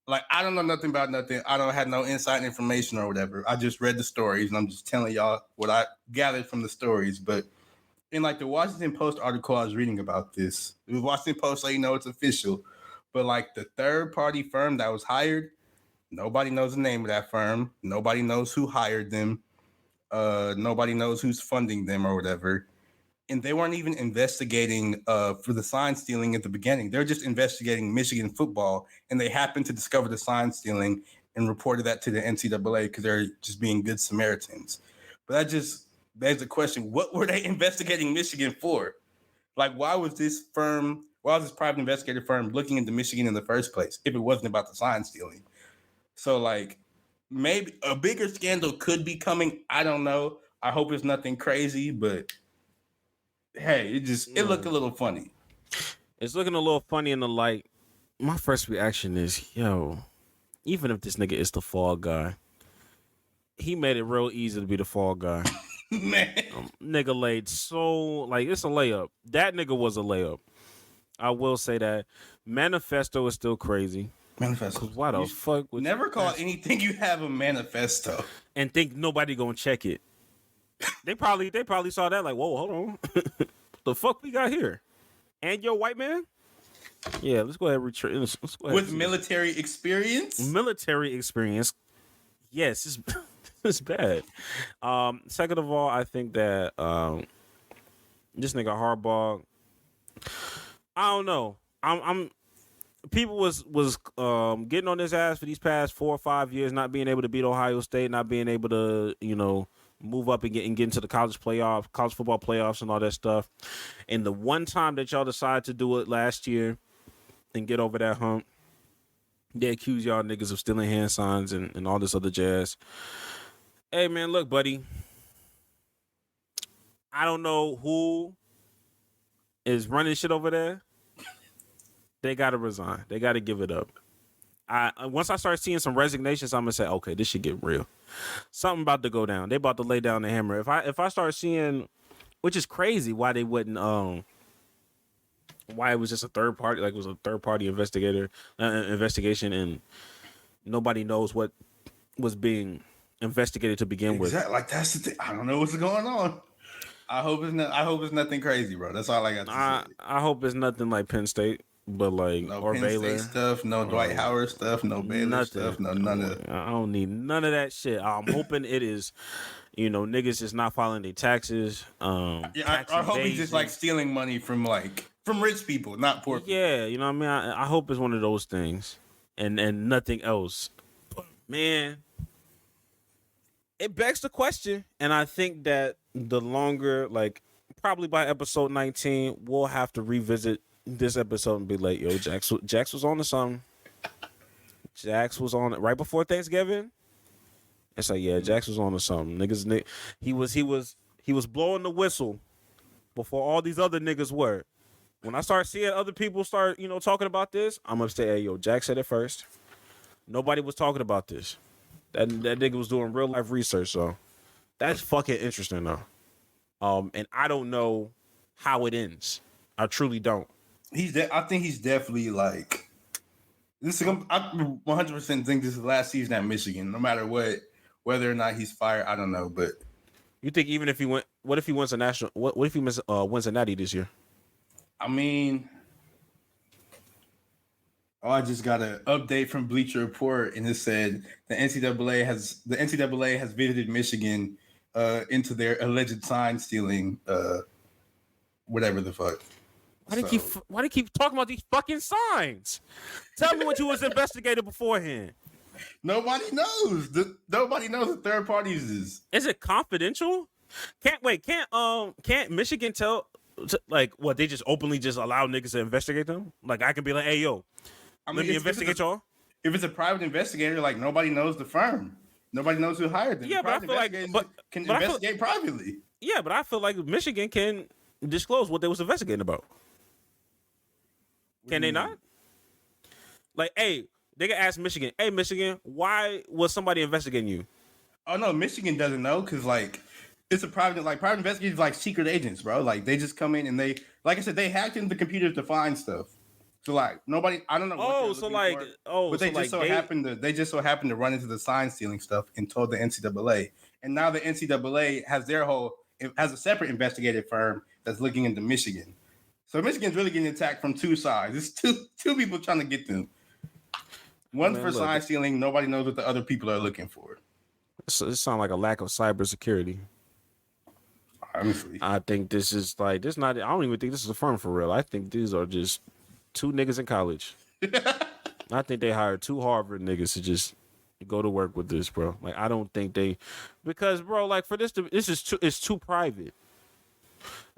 like I don't know nothing about nothing. I don't have no inside information or whatever. I just read the stories and I'm just telling y'all what I gathered from the stories. But in like the Washington Post article I was reading about this, it was Washington Post, so you know it's official. But like the third party firm that was hired, nobody knows the name of that firm. Nobody knows who hired them. Nobody knows who's funding them or whatever. And they weren't even investigating for the sign stealing at the beginning. They're just investigating Michigan football, and they happened to discover the sign stealing and reported that to the NCAA because they're just being good Samaritans. But that just begs the question: what were they investigating Michigan for? Like, why was this private investigator firm looking into Michigan in the first place if it wasn't about the sign stealing? So, like, maybe a bigger scandal could be coming. I don't know. I hope it's nothing crazy, but hey, it looked a little funny. It's looking a little funny in the light. My first reaction is, yo, even if this nigga is the fall guy, he made it real easy to be the fall guy. Man. Nigga laid so, like, it's a layup. That nigga was a layup. I will say that. Manifesto is still crazy. Manifesto. Why the fuck would never call anything you have a manifesto and think nobody gonna check it? They probably saw that like, whoa, hold on. The fuck we got here? And your white man? Yeah, let's go ahead and retreat. With military experience? Military experience. Yes, it's it's bad. Second of all, I think that this nigga Harbaugh, I don't know. I'm people was getting on his ass for these past 4 or 5 years, not being able to beat Ohio State, not being able to, move up and get into the college football playoffs and all that stuff. And the one time that y'all decided to do it last year and get over that hump, they accuse y'all niggas of stealing hand signs and all this other jazz. Hey, man, look, buddy. I don't know who is running shit over there. They got to resign. They got to give it up. Once I start seeing some resignations, I'm going to say, okay, this should get real. Something about to go down. They about to lay down the hammer. If I start seeing, which is crazy, why they wouldn't, why it was just a third party, like it was a third party investigation, and nobody knows what was being investigated to begin with. Like that's the thing. I don't know what's going on. I hope it's nothing crazy, bro. That's all I got to say. I hope it's nothing like Penn State, but like no or Penn Baylor State stuff, no Dwight Howard stuff, no Baylor stuff, none of that. I don't need none of that shit. I'm hoping it is, niggas just not filing their taxes. I hope he's just like stealing money from rich people, not poor people. Yeah, you know what I mean? I hope it's one of those things and nothing else. But man, it begs the question, and I think that the longer, like probably by episode 19, we'll have to revisit this episode and be like, yo, Jax was on to something. Jax was on it right before Thanksgiving. It's like, yeah, Jax was on to something. Niggas, he was blowing the whistle before all these other niggas were. When I start seeing other people start, talking about this, I'm gonna say, hey, yo, Jax said it first. Nobody was talking about this. That nigga was doing real life research, so that's fucking interesting though. And I don't know how it ends. I truly don't. I think he's definitely like this. I 100% think this is the last season at Michigan. No matter what, whether or not he's fired, I don't know. But You think even if he went, what if he wins a national? What if he wins a natty this year? I mean, I just got an update from Bleacher Report, and it said the NCAA has visited Michigan into their alleged sign stealing, whatever the fuck. Why do you keep talking about these fucking signs? Tell me what you was investigated beforehand. Nobody knows. Nobody knows the third parties is. Is it confidential? Can't Michigan tell like what they just openly just allow niggas to investigate them? Like I can be like, hey yo, let me investigate y'all. If it's a private investigator, like nobody knows the firm. Nobody knows who hired them. Yeah, but I feel like can investigate privately. Yeah, but I feel like Michigan can disclose what they was investigating about. Can they not? Like, hey, they can ask Michigan, hey, Michigan, why was somebody investigating you? Oh, no, Michigan doesn't know because, like, it's a private investigators, like, secret agents, bro. Like, they just come in and they, like I said, they hacked into the computers to find stuff. So, like, nobody, I don't know what but they just so happened to run into the sign stealing stuff and told the NCAA. And now the NCAA has a separate investigative firm that's looking into Michigan. So Michigan's really getting attacked from two sides. It's two people trying to get them. One for sign stealing. Nobody knows what the other people are looking for. So it sounds like a lack of cybersecurity. Honestly, I think this is like this. Not. I don't even think this is a firm for real. I think these are just two niggas in college. I think they hired two Harvard niggas to just go to work with this, bro. Like I don't think because bro, like for this is it's too private.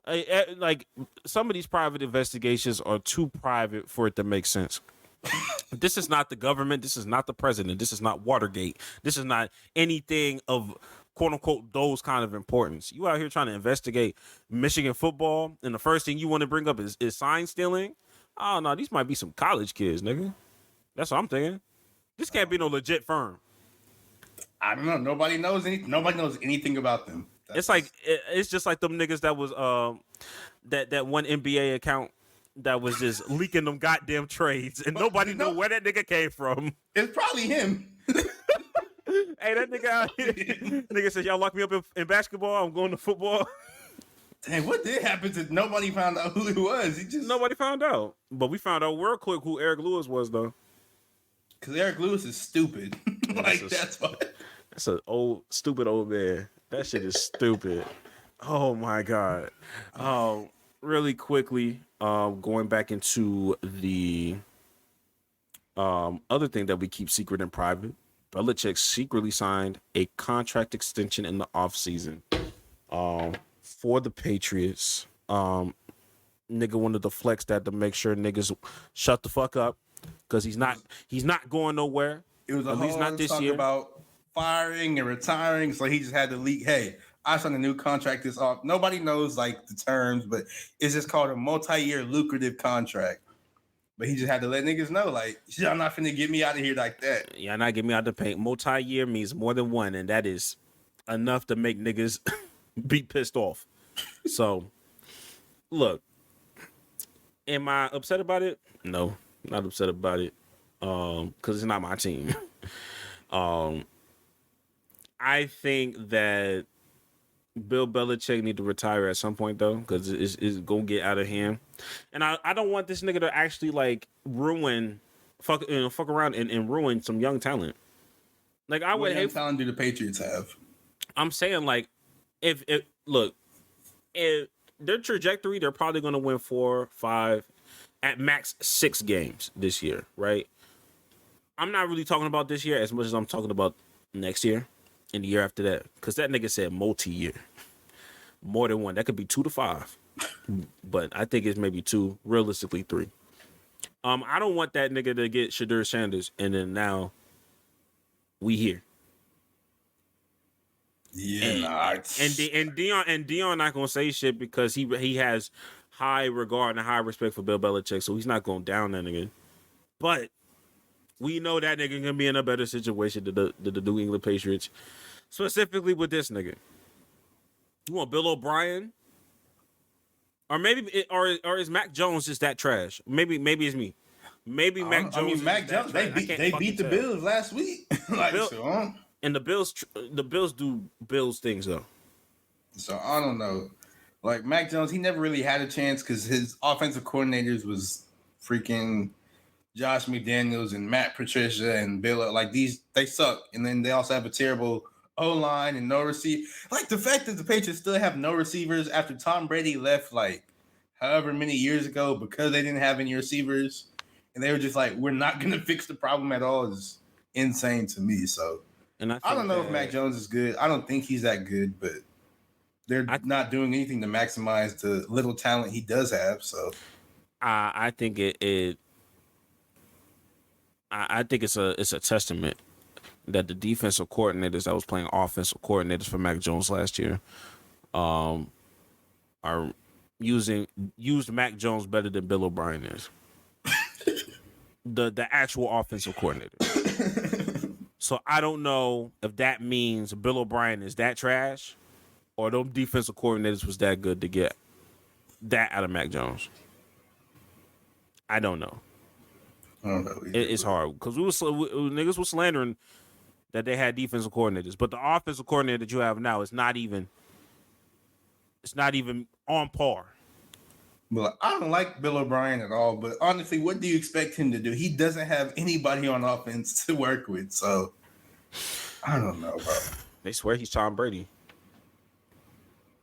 Like some of these private investigations are too private for it to make sense. This is not the government. This is not the president. This is not Watergate. This is not anything of quote unquote those kind of importance. You out here trying to investigate Michigan football, and the first thing you want to bring up is sign stealing. Oh no, these might be some college kids, nigga. That's what I'm thinking. This can't be no legit firm. I don't know. Nobody knows anything about them. It's just like them niggas that was that one NBA account that was just leaking them goddamn trades and nobody know where that nigga came from. It's probably him. Hey, that nigga out here, nigga said y'all lock me up in basketball. I'm going to football. Dang, what did happen to nobody found out who he was? Nobody found out, but we found out real quick who Eric Lewis was though. Because Eric Lewis is stupid. That's why. That's an stupid old man. That shit is stupid. Oh my god. Really quickly, going back into the other thing that we keep secret and private. Belichick secretly signed a contract extension in the offseason for the Patriots. Nigga wanted to flex that to make sure niggas shut the fuck up because he's not going nowhere. It was at least not this year. About firing and retiring, so he just had to leak. Hey, I signed a new contract this off. Nobody knows like the terms, but it's just called a multi-year lucrative contract. But he just had to let niggas know, like, y'all not finna get me out of here like that. Y'all not get me out the paint. Multi-year means more than one, and that is enough to make niggas be pissed off. So, look, am I upset about it? No, not upset about it. Because it's not my team. I think that Bill Belichick need to retire at some point though, because it's gonna get out of hand. And I don't want this nigga to actually like fuck around and ruin some young talent. Like I would hate. What talent do the Patriots have? I'm saying like, if their trajectory, they're probably gonna win 4, 5, at max 6 games this year, right? I'm not really talking about this year as much as I'm talking about next year and the year after that. Because that nigga said multi-year. More than one. That could be 2 to 5. But I think it's maybe 2, realistically 3. I don't want that nigga to get Shadur Sanders and then now we here. Yeah, and Dion not gonna say shit because he has high regard and high respect for Bill Belichick, so he's not going down that nigga. But We know that nigga can be in a better situation than the New England Patriots, specifically with this nigga. You want Bill O'Brien, or maybe, or is Mac Jones just that trash? Maybe it's me. Maybe Mac Jones. Mac Jones. They beat the Bills last week. And the Bills do Bills things though. So I don't know. Like Mac Jones, he never really had a chance because his offensive coordinators was freaking Josh McDaniels and Matt Patricia and Bill. Like they suck. And then they also have a terrible O-line and no receiver. Like the fact that the Patriots still have no receivers after Tom Brady left like however many years ago because they didn't have any receivers. And they were just like, we're not going to fix the problem at all is insane to me. So and I don't know if Mac Jones is good. I don't think he's that good, but they're not doing anything to maximize the little talent he does have. So I think I think it's a testament that the defensive coordinators that was playing offensive coordinators for Mac Jones last year are used Mac Jones better than Bill O'Brien is. The actual offensive coordinator. So I don't know if that means Bill O'Brien is that trash or those defensive coordinators was that good to get that out of Mac Jones. I don't know. I don't know either, it's hard because niggas was slandering that they had defensive coordinators, but the offensive coordinator that you have now is not even. It's not even on par. Well, I don't like Bill O'Brien at all, but honestly, what do you expect him to do? He doesn't have anybody on offense to work with, so I don't know, bro. They swear he's Tom Brady.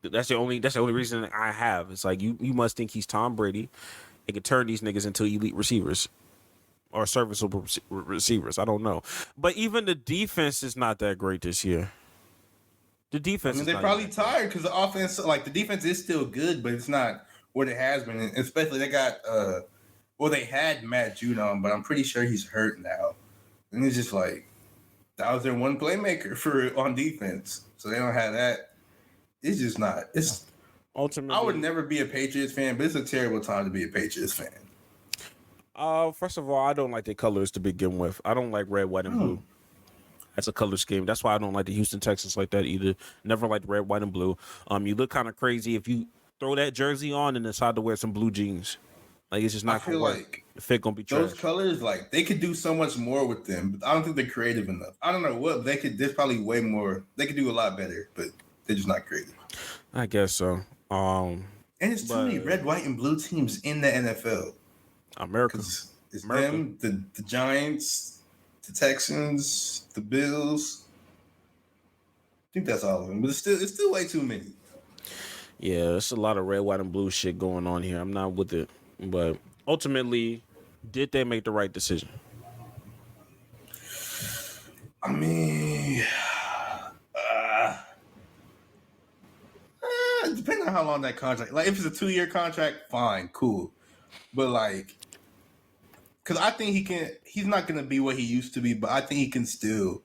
That's the only reason I have. It's like you must think he's Tom Brady. It can turn these niggas into elite receivers or serviceable receivers. I don't know, but even the defense is not that great this year. The defense. They're probably tired because the offense, like the defense, is still good, but it's not what it has been. And especially they got, they had Matt Judon, but I'm pretty sure he's hurt now. And it's just like that was their one playmaker on defense, so they don't have that. It's just not. It's ultimately. I would never be a Patriots fan, but it's a terrible time to be a Patriots fan. First of all, I don't like the colors to begin with. I don't like red, white, and blue. That's a color scheme. That's why I don't like the Houston Texans like that either. Never liked red, white, and blue. You look kind of crazy if you throw that jersey on and decide to wear some blue jeans. Like it's just not gonna work. Like the fit gonna be trash. Those colors, like they could do so much more with them, but I don't think they're creative enough. I don't know what they could. There's probably way more. They could do a lot better, but they're just not creative. I guess so. And it's too many red, white, and blue teams in the NFL. America. It's them, the Giants, the Texans, the Bills. I think that's all of them, but it's still way too many. Yeah, it's a lot of red, white, and blue shit going on here. I'm not with it, but ultimately, did they make the right decision? I mean, depending on how long that contract. Like, if it's a 2-year contract, fine, cool, but like. Because I think he's not going to be what he used to be, but I think he can still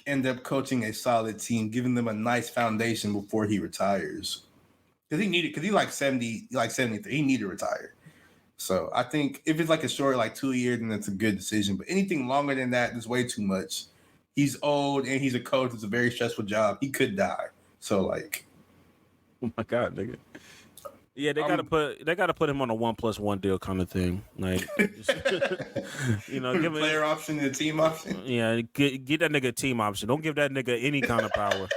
end up coaching a solid team, giving them a nice foundation before he retires. Because he's like 70, like 73. He need to retire. So I think if it's like a short, like 2 years, then it's a good decision. But anything longer than that is way too much. He's old and he's a coach. It's a very stressful job. He could die. So like. Oh my God, nigga. Yeah, they gotta put him on a 1+1 deal kind of thing, like give him player option and a team option. Yeah, get that nigga a team option. Don't give that nigga any kind of power.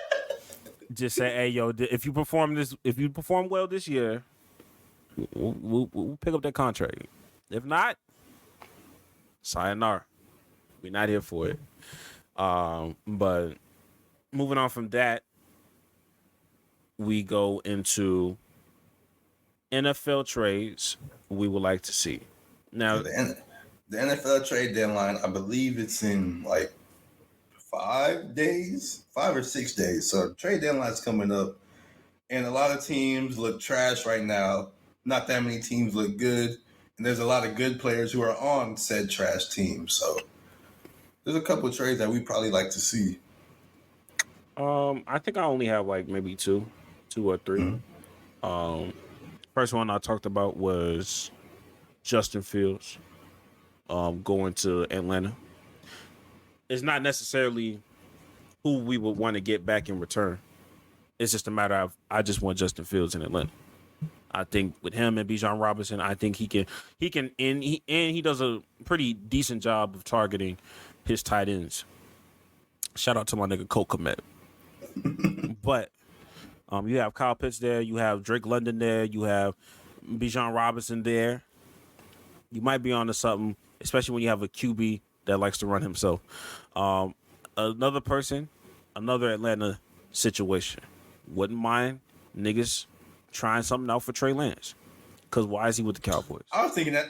Just say, hey, yo, if you perform well this year, we'll pick up that contract. If not, sayonara. We're not here for it. But moving on from that, we go into NFL trades we would like to see. Now, the NFL trade deadline, I believe it's in like 5 or 6 days. So trade deadline's coming up, and a lot of teams look trash right now. Not that many teams look good, and there's a lot of good players who are on said trash teams. So there's a couple of trades that we probably like to see. I think I only have like maybe two or three. First one I talked about was Justin Fields. going to Atlanta. It's not necessarily who we would want to get back in return. It's just a matter of I just want Justin Fields in Atlanta. I think with him and Bijan Robinson, I think he does a pretty decent job of targeting his tight ends. Shout out to my nigga Cole Kmet. But you have Kyle Pitts there, you have Drake London there, you have Bijan Robinson there. You might be onto something, especially when you have a QB that likes to run himself. Another Atlanta situation. Wouldn't mind niggas trying something out for Trey Lance. Because why is he with the Cowboys? I was thinking that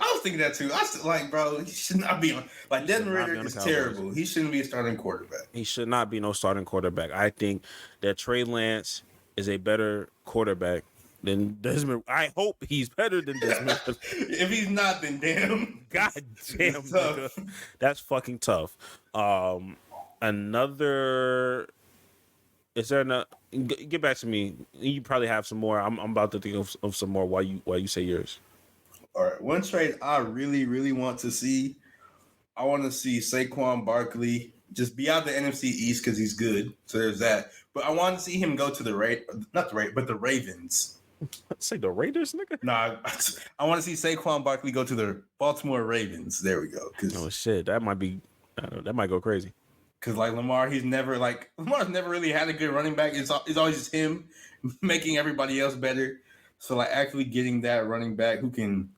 too. I was like, bro, he should not be on. Like, Desmond Ridder is terrible. He shouldn't be a starting quarterback. He should not be no starting quarterback. I think that Trey Lance is a better quarterback than Desmond. I hope he's better than Desmond. If he's not, then damn. God damn, nigga. That's fucking tough. Another. Is there no? Get back to me. You probably have some more. I'm about to think of some more while you say yours. All right. One trade I really, really want to see. I want to see Saquon Barkley just be out the NFC East because he's good. So there's that. But I want to see him go to the Ravens. Say the Raiders, nigga? Nah, I want to see Saquon Barkley go to the Baltimore Ravens. There we go. Oh shit, that might go crazy. Because like Lamar's never really had a good running back. It's always just him making everybody else better. So like actually getting that running back who can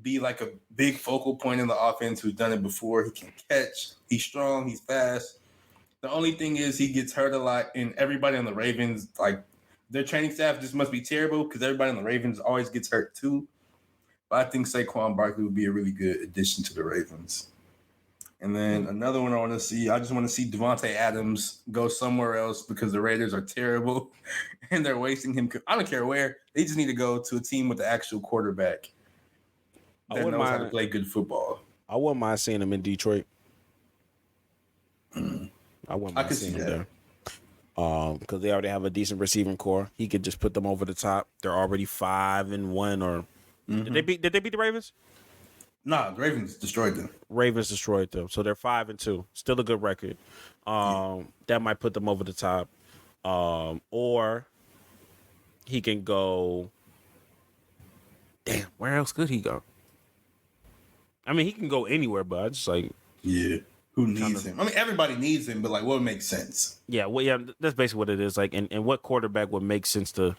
be like a big focal point in the offense, who's done it before. He can catch. He's strong. He's fast. The only thing is he gets hurt a lot, and everybody on the Ravens, like their training staff just must be terrible because everybody on the Ravens always gets hurt too. But I think Saquon Barkley would be a really good addition to the Ravens. And then another one I just want to see Devontae Adams go somewhere else because the Raiders are terrible and they're wasting him. I don't care where. They just need to go to a team with the actual quarterback that knows how to play good football. I wouldn't mind seeing him in Detroit. I wouldn't mind seeing him there. Because they already have a decent receiving core. He could just put them over the top. They're already 5-1 or did they beat the Ravens? Nah, the Ravens destroyed them. So they're 5-2. Still a good record. That might put them over the top. Or he can go. Damn, where else could he go? I mean, he can go anywhere, but I just like. Yeah. Who needs him? I mean, everybody needs him, but like, what makes sense? Yeah, well, yeah, that's basically what it is. Like, and what quarterback would make sense to?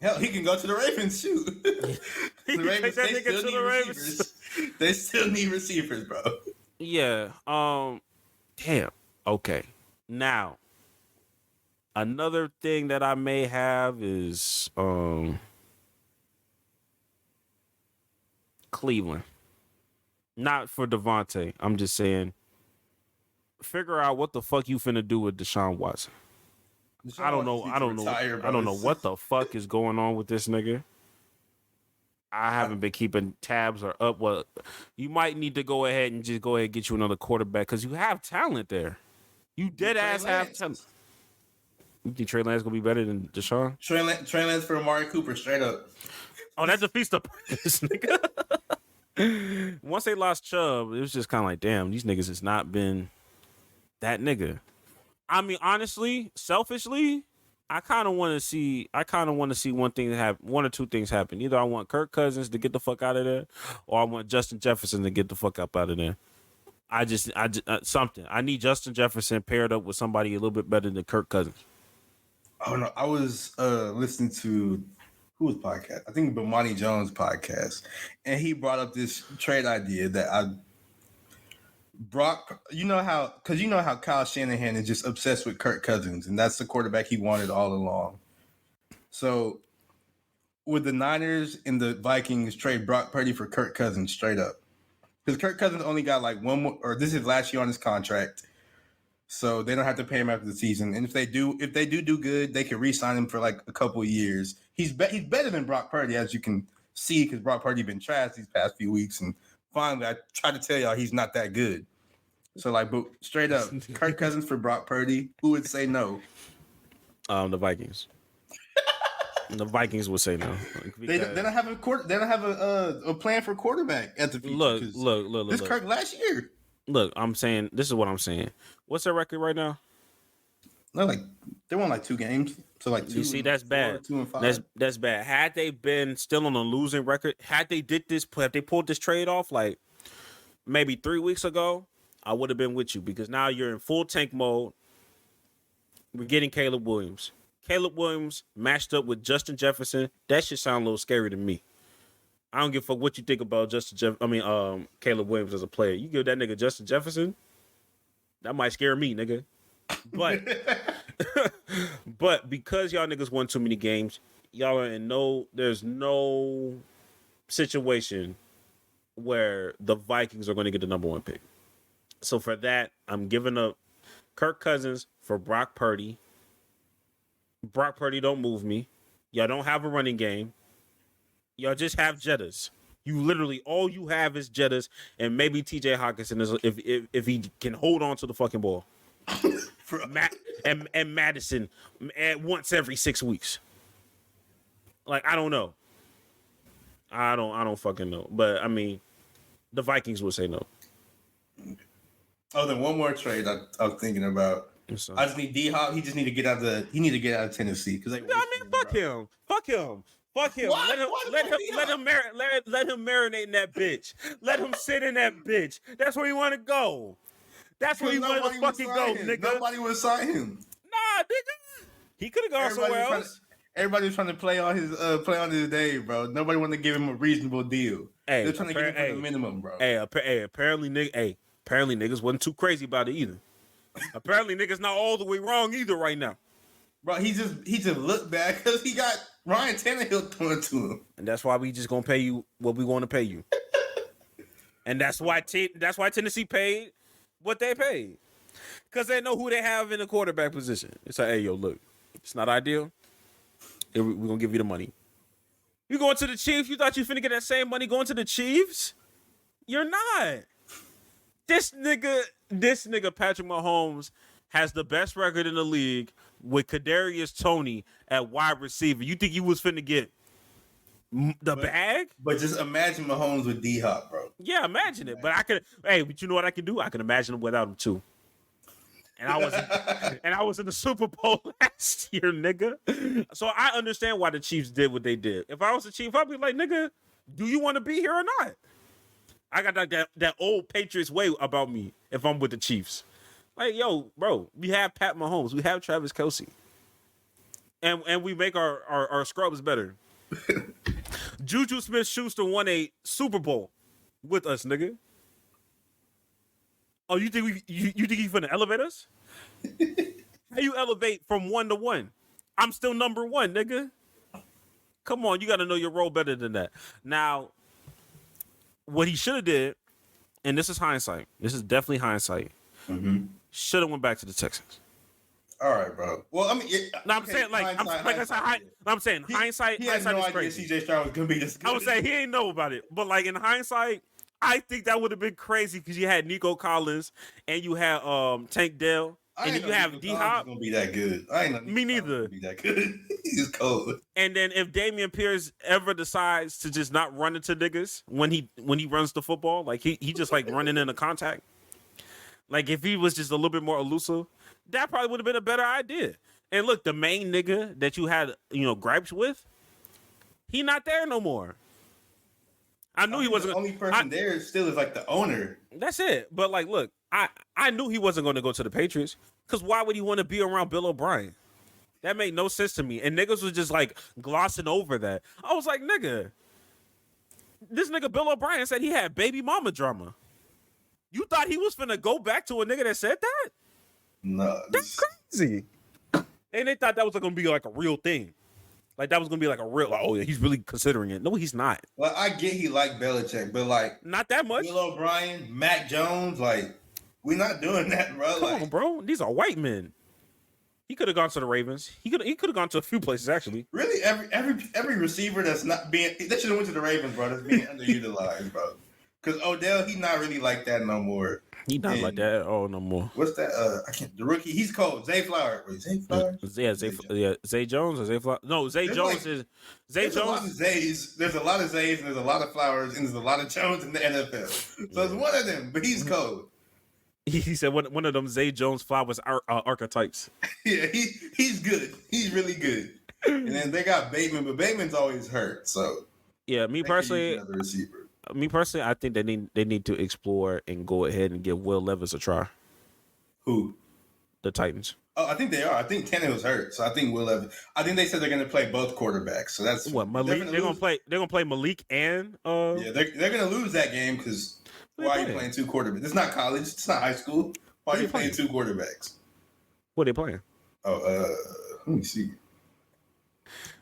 Hell, he can go to the Ravens, shoot. The Ravens, they still need receivers. They still need receivers, bro. Yeah. Damn. Okay. Now, another thing that I may have is Cleveland. Not for Devontae. I'm just saying, figure out what the fuck you finna do with Deshaun Watson. I don't know what the fuck is going on with this nigga. I haven't been keeping tabs or up. Well, you might need to go ahead and get you another quarterback because you have talent there. You dead ass have talent. You think Trey Lance gonna be better than Deshaun? Trey Lance for Amari Cooper, straight up. Oh, that defeats the purpose, nigga. Once they lost Chubb, it was just kind of like, damn, these niggas has not been that nigga. I mean, honestly, selfishly, I kind of want to see one or two things happen. Either I want Kirk Cousins to get the fuck out of there, or I want Justin Jefferson to get the fuck up out of there. I just something. I need Justin Jefferson paired up with somebody a little bit better than Kirk Cousins. Oh no, I was listening to whose podcast? I think Bomani Jones' podcast, and he brought up this trade idea that Brock, you know how Kyle Shanahan is just obsessed with Kirk Cousins, and that's the quarterback he wanted all along. So, would the Niners and the Vikings trade Brock Purdy for Kirk Cousins straight up? Because Kirk Cousins only got like one more, or this is last year on his contract, so they don't have to pay him after the season. And if they do good, they can re-sign him for like a couple of years. He's better than Brock Purdy, as you can see, because Brock Purdy been trash these past few weeks, and finally, I tried to tell y'all he's not that good. So, like, but straight up, Kirk Cousins for Brock Purdy, who would say no? The Vikings. The Vikings would say no. They don't have They don't have a plan for quarterback at the future. Look. This Kirk last year. Look, I'm saying this is what I'm saying. What's their record right now? No, like they won like 2 games. So like 2. You see, that's bad. 2-5. That's bad. Had they been still on a losing record, had they pulled this trade off like maybe 3 weeks ago, I would have been with you because now you're in full tank mode. We're getting Caleb Williams. Caleb Williams matched up with Justin Jefferson. That should sound a little scary to me. I don't give a fuck what you think about Caleb Williams as a player. You give that nigga Justin Jefferson, that might scare me, nigga. But but because y'all niggas won too many games, y'all are there's no situation where the Vikings are going to get the number 1 pick. So for that, I'm giving up Kirk Cousins for Brock Purdy. Brock Purdy don't move me. Y'all don't have a running game. Y'all just have Jettas. You literally all you have is Jettas and maybe TJ Hawkinson if he can hold on to the fucking ball. and Madison once every 6 weeks. Like I don't know. I don't fucking know. But I mean, the Vikings would say no. Oh, then one more trade I'm thinking about. I just need D-Hop. He just need to get out of Tennessee because fuck him. Let him marinate in that bitch. Let him sit in that bitch. That's where he want to go. That's where he wanted to fucking go, nigga. Nobody would sign him. Nah, nigga. He could have gone somewhere else. Everybody was trying to play on his day, bro. Nobody wanted to give him a reasonable deal. They're trying to give him for the minimum, bro. Apparently niggas wasn't too crazy about it either. Apparently niggas not all the way wrong either right now. Bro, he just looked bad because he got Ryan Tannehill throwing to him. And that's why we just gonna pay you what we want to pay you. And that's why Tennessee paid what they paid. Because they know who they have in the quarterback position. It's like, hey, yo, look, it's not ideal. We're going to give you the money. You going to the Chiefs? You thought you finna get that same money going to the Chiefs? You're not. This nigga Patrick Mahomes has the best record in the league with Kadarius Toney at wide receiver. You think he was finna get the bag? But just imagine Mahomes with D-Hop, bro. Yeah, imagine it. But but you know what I can do? I can imagine him without him too. And I was in the Super Bowl last year, nigga. So I understand why the Chiefs did what they did. If I was the Chief, I'd be like, nigga, do you want to be here or not? I got that old Patriots way about me if I'm with the Chiefs. Like, yo, bro, we have Pat Mahomes. We have Travis Kelce. And we make our scrubs better. Juju Smith-Schuster won a Super Bowl with us, nigga. Oh, you think he's gonna elevate us? How you elevate from 1 to 1? I'm still number 1, nigga. Come on, you got to know your role better than that. Now, what he should have did, and this is hindsight. This is definitely hindsight. Mm-hmm. Should have went back to the Texans. All right, bro. Well, I mean, I'm saying hindsight. He had no idea CJ Stroud was gonna be this good. I would say he ain't know about it, but like in hindsight, I think that would have been crazy because you had Nico Collins and you had Tank Dell and you have D-Hop. Gonna be that good? I ain't know. Me neither. Be that good? He's cold. And then if Damian Pierce ever decides to just not run into niggas when he runs the football, like he just like running into contact. Like if he was just a little bit more elusive, that probably would have been a better idea. And look, the main nigga that you had, gripes with, he not there no more. I knew he wasn't. The only person there still is like the owner. That's it. But like, look, I knew he wasn't going to go to the Patriots because why would he want to be around Bill O'Brien? That made no sense to me. And niggas was just like glossing over that. I was like, nigga, this nigga Bill O'Brien said he had baby mama drama. You thought he was finna go back to a nigga that said that? No, that's crazy. And they thought that was gonna be like a real thing. Like that was gonna be like a real, like, oh yeah, he's really considering it. No, he's not. Well, I get he liked Belichick, but like not that much. Bill O'Brien, Mac Jones, like we're not doing that, bro. Come on, bro. These are white men. He could have gone to the Ravens. He could have gone to a few places actually. Really, every receiver that's not being, they should have went to the Ravens, bro. That's being underutilized, bro. Because Odell, he's not really like that no more. He not like And that at all no more. what's that? I can't. The rookie, he's cold. Zay Flowers. Wait, Zay Flowers? Zay Jones or Zay Flowers? No, Zay There's Jones like is Zay there's a lot of Jones. Zays. There's a lot of Zays and there's a lot of Flowers and there's a lot of Jones in the NFL. So it's one of them, but he's cold. He said one of them Zay Jones Flowers archetypes. Yeah, he's good. He's really good. And then they got Bateman, but Bateman's always hurt. So Yeah, they could use another receiver. I think they need to explore and go ahead and give Will Levis a try. Who? The Titans. Oh, I think they are. I think Tannehill's hurt, so I think Will Levis. I think they said they're going to play both quarterbacks. So that's what Malik. They're gonna play. They're gonna play Malik and. Yeah, they're going to lose that game because why are you playing two quarterbacks? It's not college. It's not high school. Why are you playing two quarterbacks? What are they playing? Oh, let me see.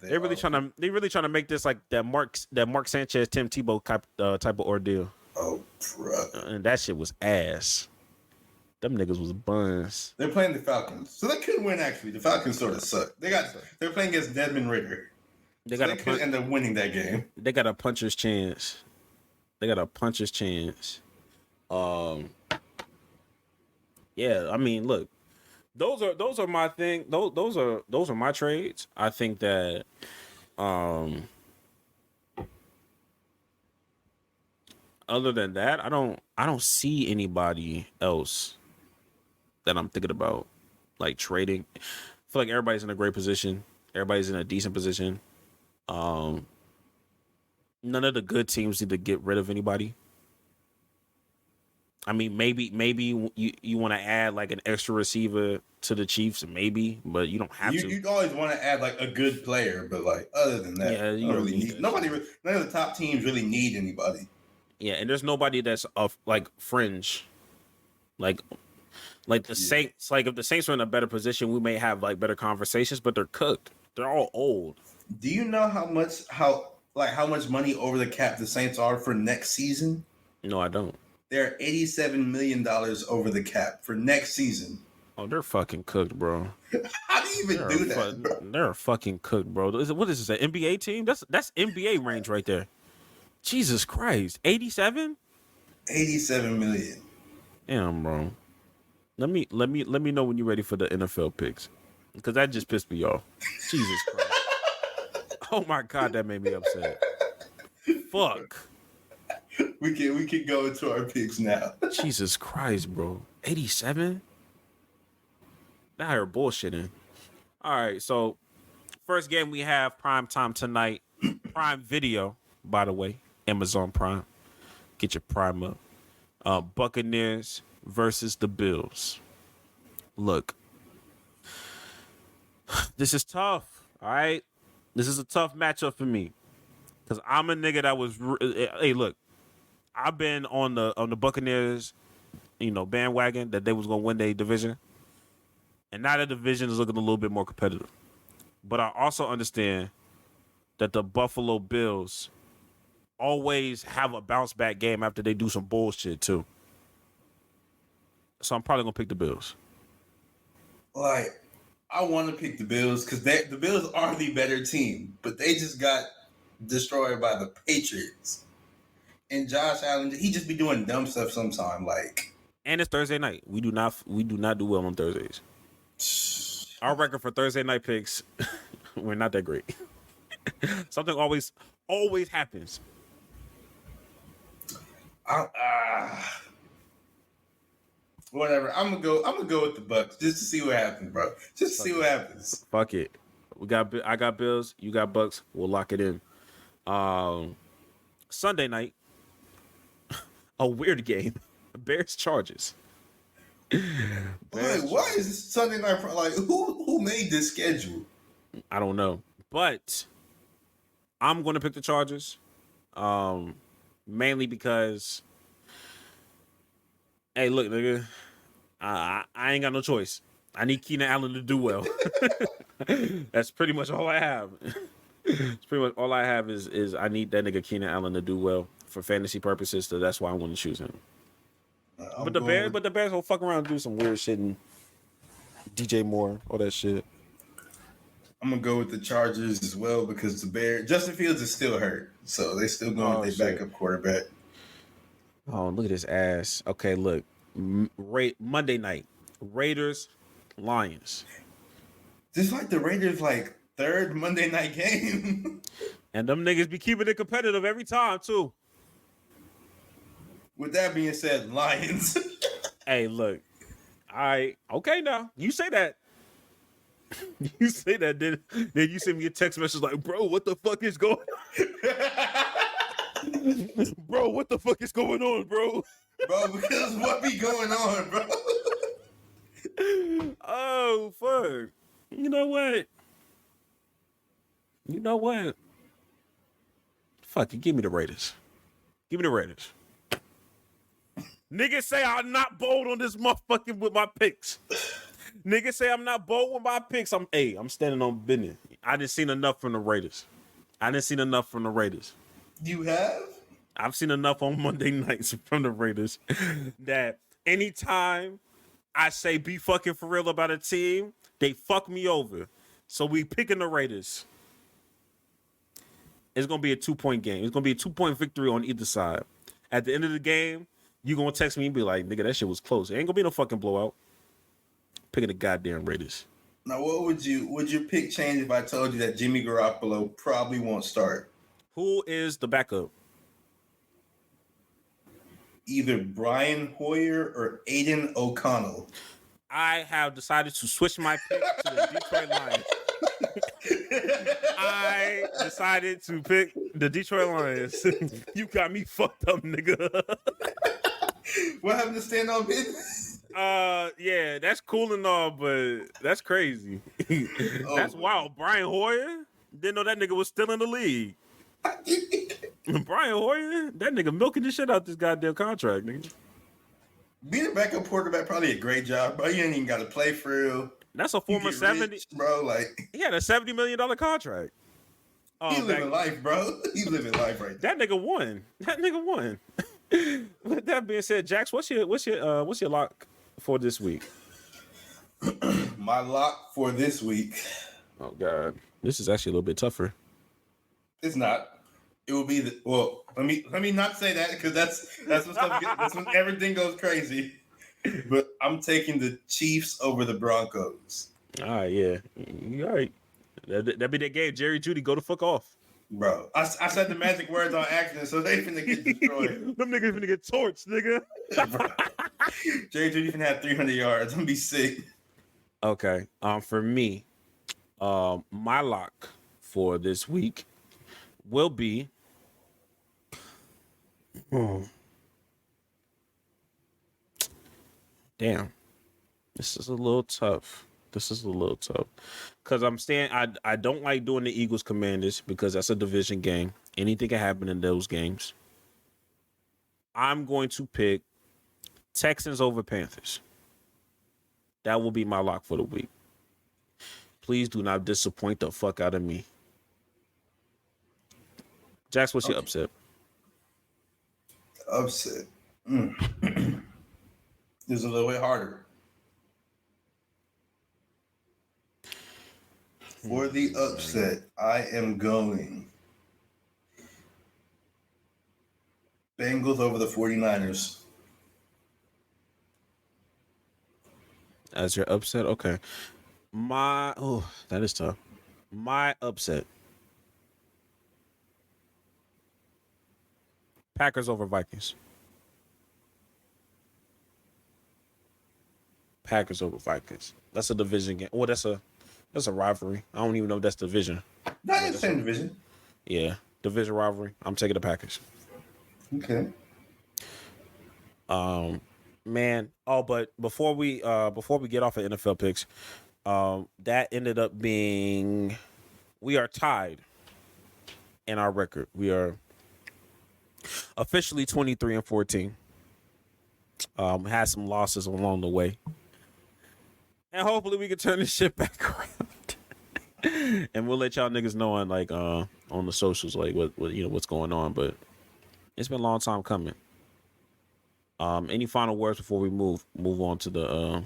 They're really trying to make this like that Mark Sanchez, Tim Tebow type of ordeal. Oh, bro. And that shit was ass. Them niggas was buns. They're playing the Falcons, so they could win. Actually, the Falcons sort of suck. They're playing against Desmond Ritter. They could end up winning that game. They got a puncher's chance. Yeah, I mean, look, those are my thing. Those are my trades. I think that, other than that, I don't see anybody else that I'm thinking about like trading. I feel like everybody's in a great position. Everybody's in a decent position. None of the good teams need to get rid of anybody. I mean, maybe you want to add like an extra receiver to the Chiefs, maybe, but you don't have to. You always want to add like a good player, but like other than that, yeah, you don't don't really need nobody. None of the top teams really need anybody. Yeah, and there's nobody that's of like fringe, like the Saints. Like if the Saints are in a better position, we may have like better conversations, but they're cooked. They're all old. Do you know how much money over the cap the Saints are for next season? No, I don't. They're $87 million over the cap for next season. Oh, they're fucking cooked, bro. How do you even do that, bro? They're fucking cooked, bro. What is this, an NBA team? That's NBA range right there. Jesus Christ. 87? 87 million. Damn, bro. Let me know when you're ready for the NFL picks. Because that just pissed me off. Jesus Christ. Oh my God, that made me upset. Fuck. We can go into our picks now. Jesus Christ, bro. 87? Now you're bullshitting. All right, so first game we have prime time tonight. Prime Video, by the way. Amazon Prime. Get your Prime up. Buccaneers versus the Bills. Look. This is tough, all right? This is a tough matchup for me. Because I'm a nigga that was... Hey, look. I've been on the Buccaneers, bandwagon that they was going to win their division. And now the division is looking a little bit more competitive. But I also understand that the Buffalo Bills always have a bounce back game after they do some bullshit too. So I'm probably going to pick the Bills. Like, I want to pick the Bills because the Bills are the better team, but they just got destroyed by the Patriots. And Josh Allen, he just be doing dumb stuff sometime. Like, and it's Thursday night. We do not do well on Thursdays. Our record for Thursday night picks, we're not that great. Something always happens. Whatever. I'm gonna go with the Bucks just to see what happens, bro. Just to see what happens. Fuck it. I got Bills. You got Bucks. We'll lock it in. Sunday night. A weird game. Bears Chargers. Why is this Sunday night? Like, who made this schedule? I don't know, but I'm going to pick the Chargers, mainly because, hey, look, nigga, I ain't got no choice. I need Keenan Allen to do well. That's pretty much all I have. It's pretty much all I have is I need that nigga Keenan Allen to do well for fantasy purposes. So that's why I'm going to choose him. But the Bears will fuck around and do some weird shit and DJ Moore, all that shit. I'm gonna go with the Chargers as well because the Bears, Justin Fields is still hurt, so they still going with their backup quarterback. Oh, look at his ass. Okay, look, Monday night, Raiders, Lions. This like the Raiders like third Monday night game. And them niggas be keeping it competitive every time, too. With that being said, Lions. Hey, look. All right. Okay, now. You say that. You say that, then you send me a text message like, bro, what the fuck is going on? Bro, what the fuck is going on, bro? Bro, because what be going on, bro? Oh, fuck. You know what? Fuck it, give me the Raiders. Give me the Raiders. Niggas say I'm not bold on this motherfucking with my picks. Niggas say I'm not bold with my picks. I'm standing on business. I didn't seen enough from the Raiders. You have? I've seen enough on Monday nights from the Raiders that anytime I say be fucking for real about a team, they fuck me over. So we picking the Raiders. It's going to be a 2-point game. It's going to be a 2-point victory on either side. At the end of the game, you going to text me and be like, nigga, that shit was close. It ain't going to be no fucking blowout. Picking the goddamn Raiders. Now, would your pick change if I told you that Jimmy Garoppolo probably won't start? Who is the backup? Either Brian Hoyer or Aiden O'Connell. I have decided to switch my pick to the Detroit Lions. I decided to pick the Detroit Lions. You got me fucked up, nigga. What happened to stand on business? Yeah, that's cool and all, but that's crazy. That's wild. Brian Hoyer? Didn't know that nigga was still in the league. Brian Hoyer? That nigga milking the shit out this goddamn contract, nigga. Being a backup quarterback, probably a great job, bro. You ain't even got to play for real. That's a former 70, bro. Like he had a $70 million contract. He living life, bro. He living life right there. That nigga won. With that being said, Jax, what's your lock for this week? My lock for this week. Oh God, this is actually a little bit tougher. It's not. It will be let me not say that because that's when everything goes crazy. But I'm taking the Chiefs over the Broncos. All right, yeah, you all right. That be that game. Jerry Jeudy, go the fuck off, bro. I said the magic words on accident, so they finna get destroyed. Them niggas finna get torched, nigga. Jerry Jeudy finna have 300 yards. I'm gonna be sick. Okay. For me, my lock for this week will be. Damn. This is a little tough. Because I don't like doing the Eagles Commanders because that's a division game. Anything can happen in those games. I'm going to pick Texans over Panthers. That will be my lock for the week. Please do not disappoint the fuck out of me. Jax, what's your upset? Upset. This is a little bit harder. For the upset, I am going Bengals over the 49ers. As your upset? Okay. That is tough. My upset. Packers over Vikings. Packers over Vikings. That's a division game. Well, that's a rivalry. I don't even know if that's division. Not in the same division. Yeah, division rivalry. I'm taking the Packers. Okay. Man. Oh, but before we get off of NFL picks, that ended up being we are tied in our record. We are officially 23-14. Had some losses along the way. And hopefully we can turn this shit back around. And we'll let y'all niggas know on the socials what's going on. But it's been a long time coming. Any final words before we move on to the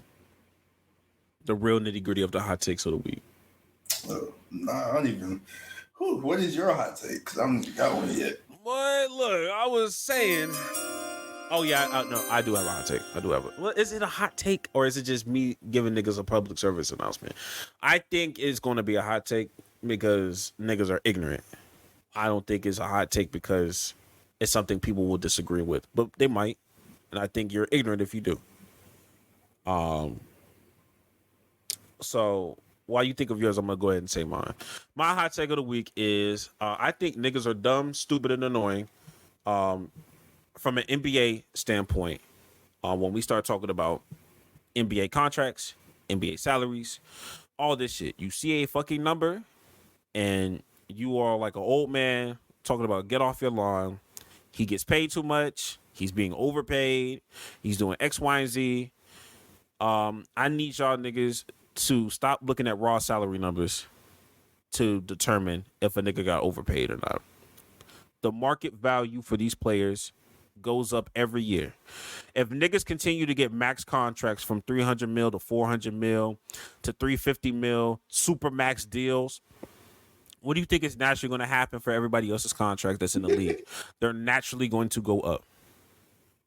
real nitty gritty of the hot takes of the week? Nah, I don't even. What is your hot take? Because I haven't got one yet. Boy, look, I was saying Oh yeah, no, I do have a hot take. I do have it. Well, is it a hot take or is it just me giving niggas a public service announcement? I think it's going to be a hot take because niggas are ignorant. I don't think it's a hot take because it's something people will disagree with, but they might, and I think you're ignorant if you do. Um, so while you think of yours, I'm gonna go ahead and say mine. My hot take of the week is I think niggas are dumb, stupid, and annoying. Um, from an NBA standpoint, when we start talking about NBA contracts, NBA salaries, all this shit, you see a fucking number, and you are like an old man talking about get off your lawn. He gets paid too much. He's being overpaid. He's doing X, Y, and Z. I need y'all niggas to stop looking at raw salary numbers to determine if a nigga got overpaid or not. The market value for these players goes up every year. If niggas continue to get max contracts from 300 mil to 400 mil to 350 mil, super max deals, what do you think is naturally going to happen for everybody else's contract that's in the league? They're naturally going to go up.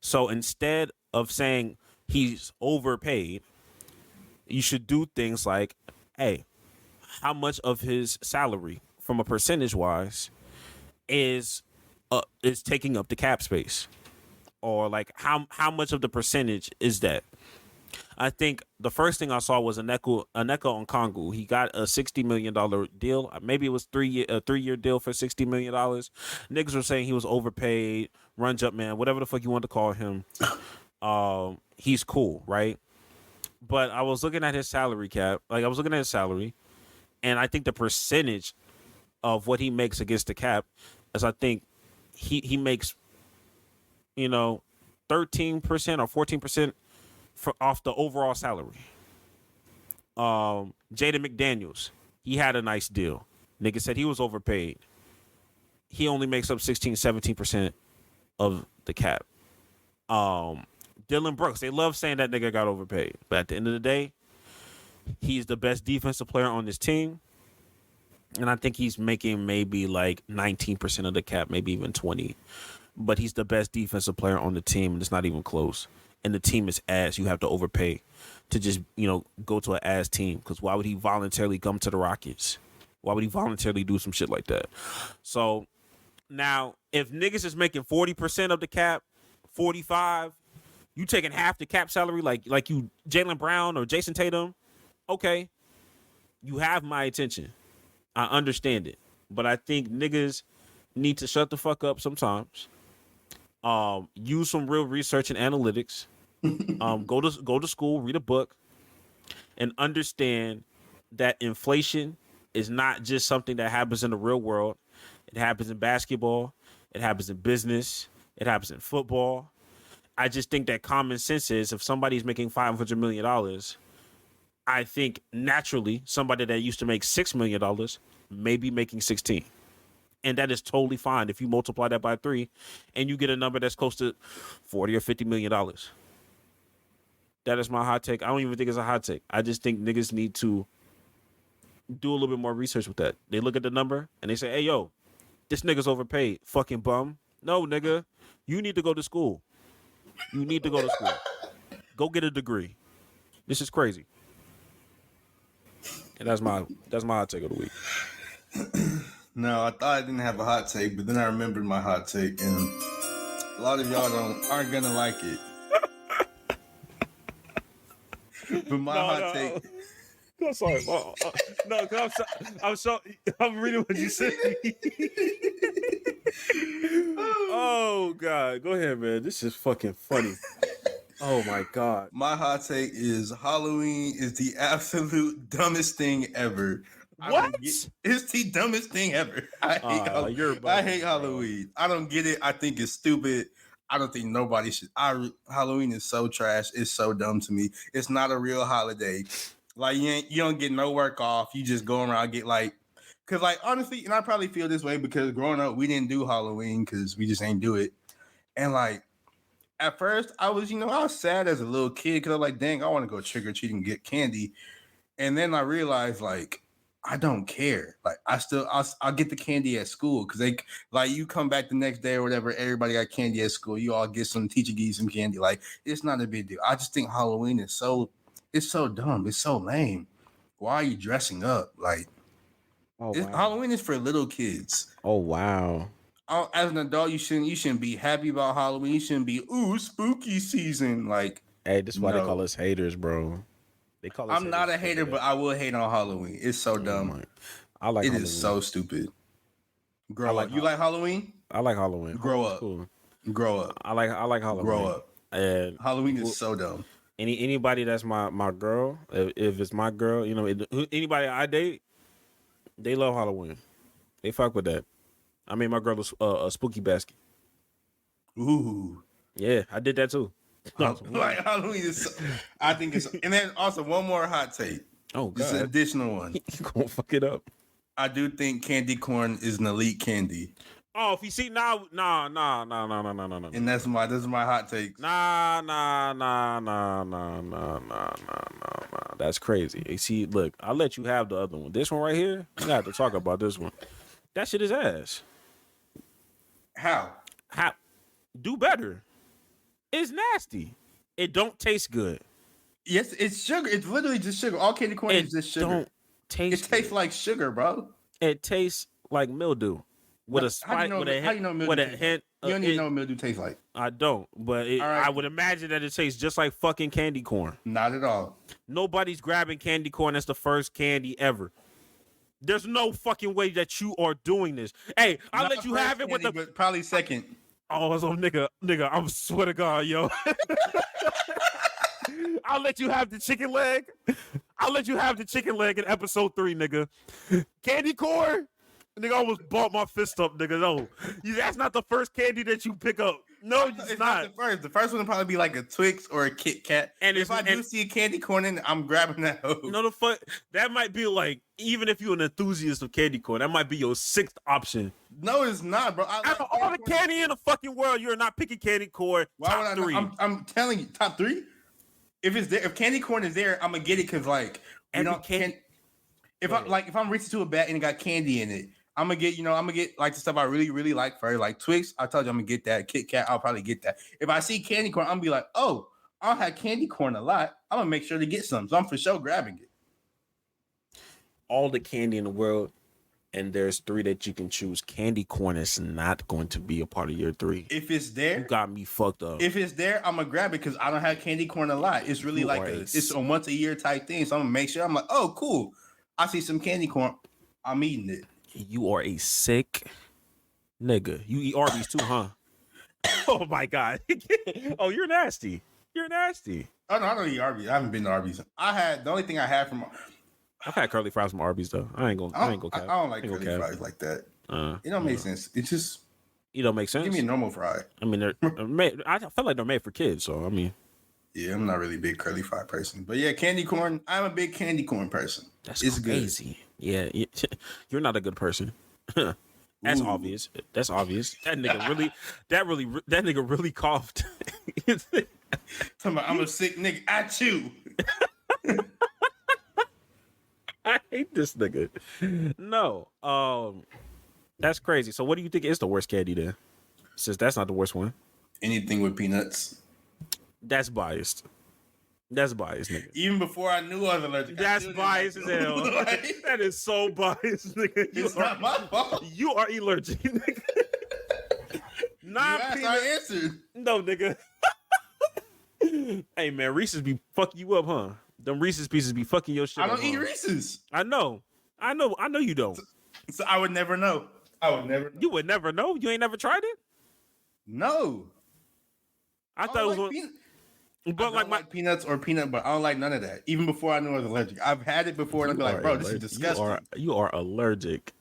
So instead of saying he's overpaid, you should do things like, hey, how much of his salary from a percentage wise is taking up the cap space? Or like how much of the percentage is that? I think the first thing I saw was Aneka Okongwu. He got a $60 million deal. Maybe it was a 3-year deal for $60 million. Niggas were saying he was overpaid, run jump man, whatever the fuck you want to call him. He's cool, right? But I was looking at his salary cap. Like I was looking at his salary, and I think the percentage of what he makes against the cap is I think he makes 13% or 14% off the overall salary. Jaden McDaniels, he had a nice deal. Nigga said he was overpaid. He only makes up 16, 17% of the cap. Dylan Brooks, they love saying that nigga got overpaid. But at the end of the day, he's the best defensive player on this team. And I think he's making maybe like 19% of the cap, maybe even 20. But he's the best defensive player on the team, and it's not even close. And the team is ass. You have to overpay to just, go to an ass team. Because why would he voluntarily come to the Rockets? Why would he voluntarily do some shit like that? So now, if niggas is making 40% of the cap, 45, you taking half the cap salary like you Jaylen Brown or Jason Tatum, okay, you have my attention. I understand it. But I think niggas need to shut the fuck up sometimes. Use some real research and analytics. Go to school, read a book, and understand that inflation is not just something that happens in the real world. It happens in basketball. It happens in business. It happens in football. I just think that common sense is if somebody's making $500 million, I think naturally somebody that used to make $6 million may be making 16. And that is totally fine if you multiply that by 3 and you get a number that's close to $40 or $50 million. That is my hot take. I don't even think it's a hot take. I just think niggas need to do a little bit more research with that. They look at the number and they say, hey, yo, this nigga's overpaid. Fucking bum. No, nigga, you need to go to school. You need to go to school. Go get a degree. This is crazy. And that's my hot take of the week. No, I thought I didn't have a hot take, but then I remembered my hot take, and a lot of y'all aren't gonna like it. But my hot take. I'm sorry. No, I'm reading what you said. Oh God, go ahead, man. This is fucking funny. Oh my God. My hot take is Halloween is the absolute dumbest thing ever. What? It's the dumbest thing ever. I hate Halloween. I don't get it. I think it's stupid. I don't think nobody should. Halloween is so trash. It's so dumb to me. It's not a real holiday. Like you don't get no work off. You just go around get because honestly, and I probably feel this way because growing up we didn't do Halloween because we just ain't do it. And at first I was sad as a little kid because I'm like, dang, I want to go trick or treat and get candy. And then I realized I don't care. Like I'll get the candy at school because they like you come back the next day or whatever. Everybody got candy at school. You all get some teacher give you some candy. Like it's not a big deal. I just think Halloween is so dumb. It's so lame. Why are you dressing up? Like Oh wow. Halloween is for little kids. Oh wow. As an adult, you shouldn't be happy about Halloween. You shouldn't be spooky season. Like Hey, this is why they call no. us haters, bro. They call us. I'm not a hater, but I will hate on Halloween. It's so dumb. I like it Halloween. Is so stupid. Grow like up. You like Halloween? I like Halloween. Grow up. Cool. Grow up. I like Halloween. Grow up. And Halloween is so dumb. Anybody that's my girl, if it's my girl, you know, anybody I date, they love Halloween. They fuck with that. I made my girl a spooky basket. Ooh. Yeah, I did that too. Like Halloween is, I think it's, and then also one more hot take. Oh God, just an additional one. You gonna fuck it up. I do think candy corn is an elite candy. Oh, if you see nah. And that's my hot take. Nah. That's crazy. You see, look, I'll let you have the other one. This one right here, you got to talk about this one. That shit is ass. How? Do better. It's nasty. It don't taste good. Yes, it's sugar. It's literally just sugar. All candy corn is just sugar. Don't taste. It tastes like sugar, bro. It tastes like mildew with a spike. With a hint. You don't even know what mildew tastes like. I don't, but right. I would imagine that it tastes just like fucking candy corn. Not at all. Nobody's grabbing candy corn as the first candy ever. There's no fucking way that you are doing this. Hey, I'll let you have it with the but probably second. Oh, so nigga, I swear to God, yo. I'll let you have the chicken leg. I'll let you have the chicken leg in episode 3, nigga. Candy corn? Nigga, I almost bought my fist up, nigga. No, that's not the first candy that you pick up. No, it's not. The first. The first one would probably be like a Twix or a Kit Kat. And if I do see a candy corn in it, I'm grabbing that hoe. No, the fuck. That might be like, even if you're an enthusiast of candy corn, that might be your 6th option. No, it's not, bro. Out of all the candy in the fucking world, you're not picking candy corn. Top 3. I'm telling you, top 3. If it's there, if candy corn is there, I'm gonna get it because like you know, if I'm reaching to a bat and it got candy in it, I'm gonna get like the stuff I really, really like for like Twix. I told you I'm gonna get that. Kit Kat, I'll probably get that. If I see candy corn, I'm gonna be like, oh, I don't have candy corn a lot. I'm gonna make sure to get some. So I'm for sure grabbing it. All the candy in the world, and there's 3 that you can choose. Candy corn is not going to be a part of your 3. If it's there, you got me fucked up. If it's there, I'm gonna grab it because I don't have candy corn a lot. It's really it's a once a year type thing. So I'm gonna make sure. I'm like, oh, cool. I see some candy corn. I'm eating it. You are a sick nigga. You eat Arby's too, huh? Oh my God. Oh, you're nasty. You're nasty. Oh no, I don't eat Arby's. I haven't been to Arby's. The only thing I had from. I've had curly fries from Arby's though. I ain't gonna cap. I don't like curly fries like that. It don't make sense. It just. You don't make sense. Give me a normal fry. I mean, I feel like they're made for kids. So I mean. Yeah, I'm not really a big curly fry person, but yeah, candy corn. I'm a big candy corn person. It's crazy. Good. Yeah, you're not a good person. That's obvious. That's obvious. That nigga really coughed. I'm a sick nigga. I chew. I hate this nigga. No. That's crazy. So what do you think is the worst candy then? Since that's not the worst one. Anything with peanuts. That's biased. That's biased, nigga. Even before I knew I was allergic. That's biased as hell. That is so biased, nigga. It's not my fault. You are allergic, nigga. I answered. No, nigga. Hey, man, Reese's be fucking you up, huh? Them Reese's Pieces be fucking your shit up. I don't eat Reese's. I know you don't. So I would never know. You would never know? You ain't never tried it? No. I thought it was one. But I like peanuts or peanut butter. I don't like none of that. Even before I knew I was allergic. I've had it before and I'd be like, bro, this is disgusting. You are allergic.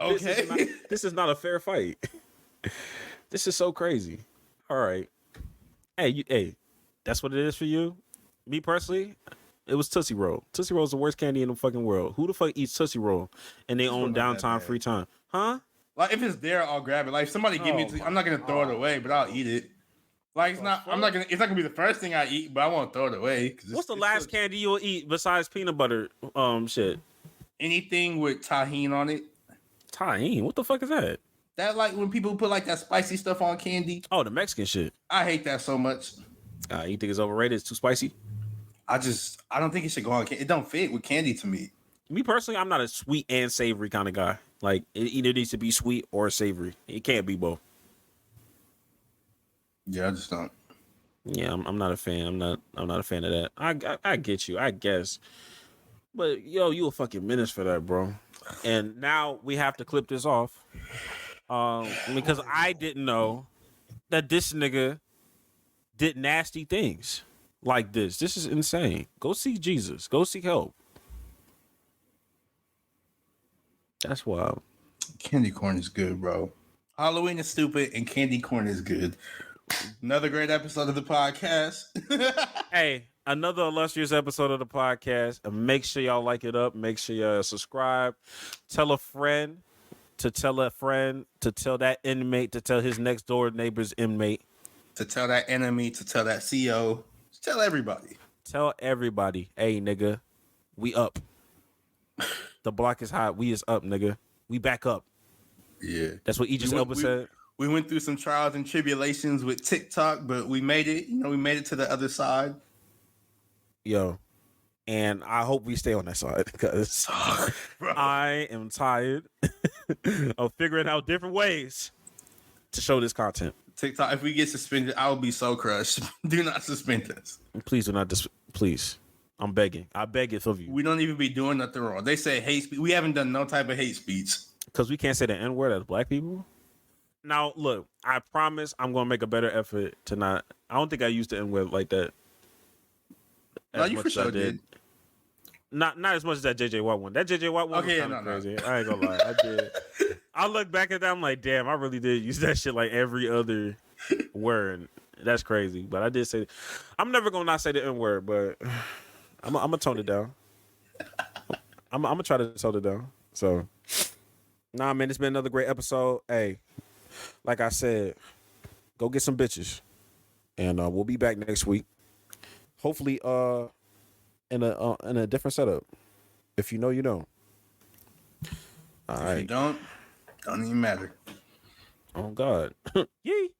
Okay. This is not a fair fight. This is so crazy. All right. Hey, that's what it is for you? Me personally, it was Tootsie Roll. Tootsie Roll is the worst candy in the fucking world. Who the fuck eats Tootsie Roll in their own downtime, free time? Huh? Like, if it's there, I'll grab it. Like, if somebody give me it, I'm not going to throw it away, but I'll eat it. Like, it's not going to be the first thing I eat, but I won't throw it away. What's the last candy you'll eat besides peanut butter shit? anything with tahini on it. Tahini, what the fuck is that? That like when people put like that spicy stuff on candy. Oh, the Mexican shit. I hate that so much. You think it's overrated? It's too spicy? I don't think it should go on candy. It don't fit with candy to me. Me personally, I'm not a sweet and savory kind of guy. Like it either needs to be sweet or savory. It can't be both. Yeah, I just don't. Yeah, I'm not a fan. I'm not a fan of that. I get you, I guess. But yo, you a fucking menace for that, bro. And now we have to clip this off. Because I didn't know that this nigga did nasty things like this. This is insane. Go seek Jesus. Go seek help. That's wild. Candy corn is good, bro. Halloween is stupid and candy corn is good. Another great episode of the podcast. Hey, another illustrious episode of the podcast. Make sure y'all like it up. Make sure y'all subscribe. Tell a friend to tell a friend to tell that inmate to tell his next door neighbor's inmate. To tell that enemy, to tell that CO. Just tell everybody. Tell everybody, hey, nigga, we up. The block is hot. We is up, nigga. We back up. Yeah. That's what Idris Elba said. We went through some trials and tribulations with TikTok, but we made it. You know, we made it to the other side. Yo. And I hope we stay on that side because I am tired of figuring out different ways to show this content. TikTok, if we get suspended, I will be so crushed. Do not suspend us. Please do not. Please. I'm begging. I beg it of you. We don't even be doing nothing wrong. They say hate speech. We haven't done no type of hate speech. Because we can't say the N-word as black people? Now, look, I promise I'm going to make a better effort to not. I don't think I used the N-word like that. No, you for sure did. Not as much as that JJ Watt one. That JJ Watt one was kind of crazy. I ain't gonna lie. I did. I look back at that, I'm like, damn, I really did use that shit like every other word. That's crazy. But I did say, I'm never gonna not say the N-word, but I'm gonna tone it down. I'm gonna try to tone it down. So, nah, man, it's been another great episode. Hey, like I said, go get some bitches, and we'll be back next week. Hopefully, in a different setup. If you know, you know. All right. If you don't even matter. Oh God. Yee.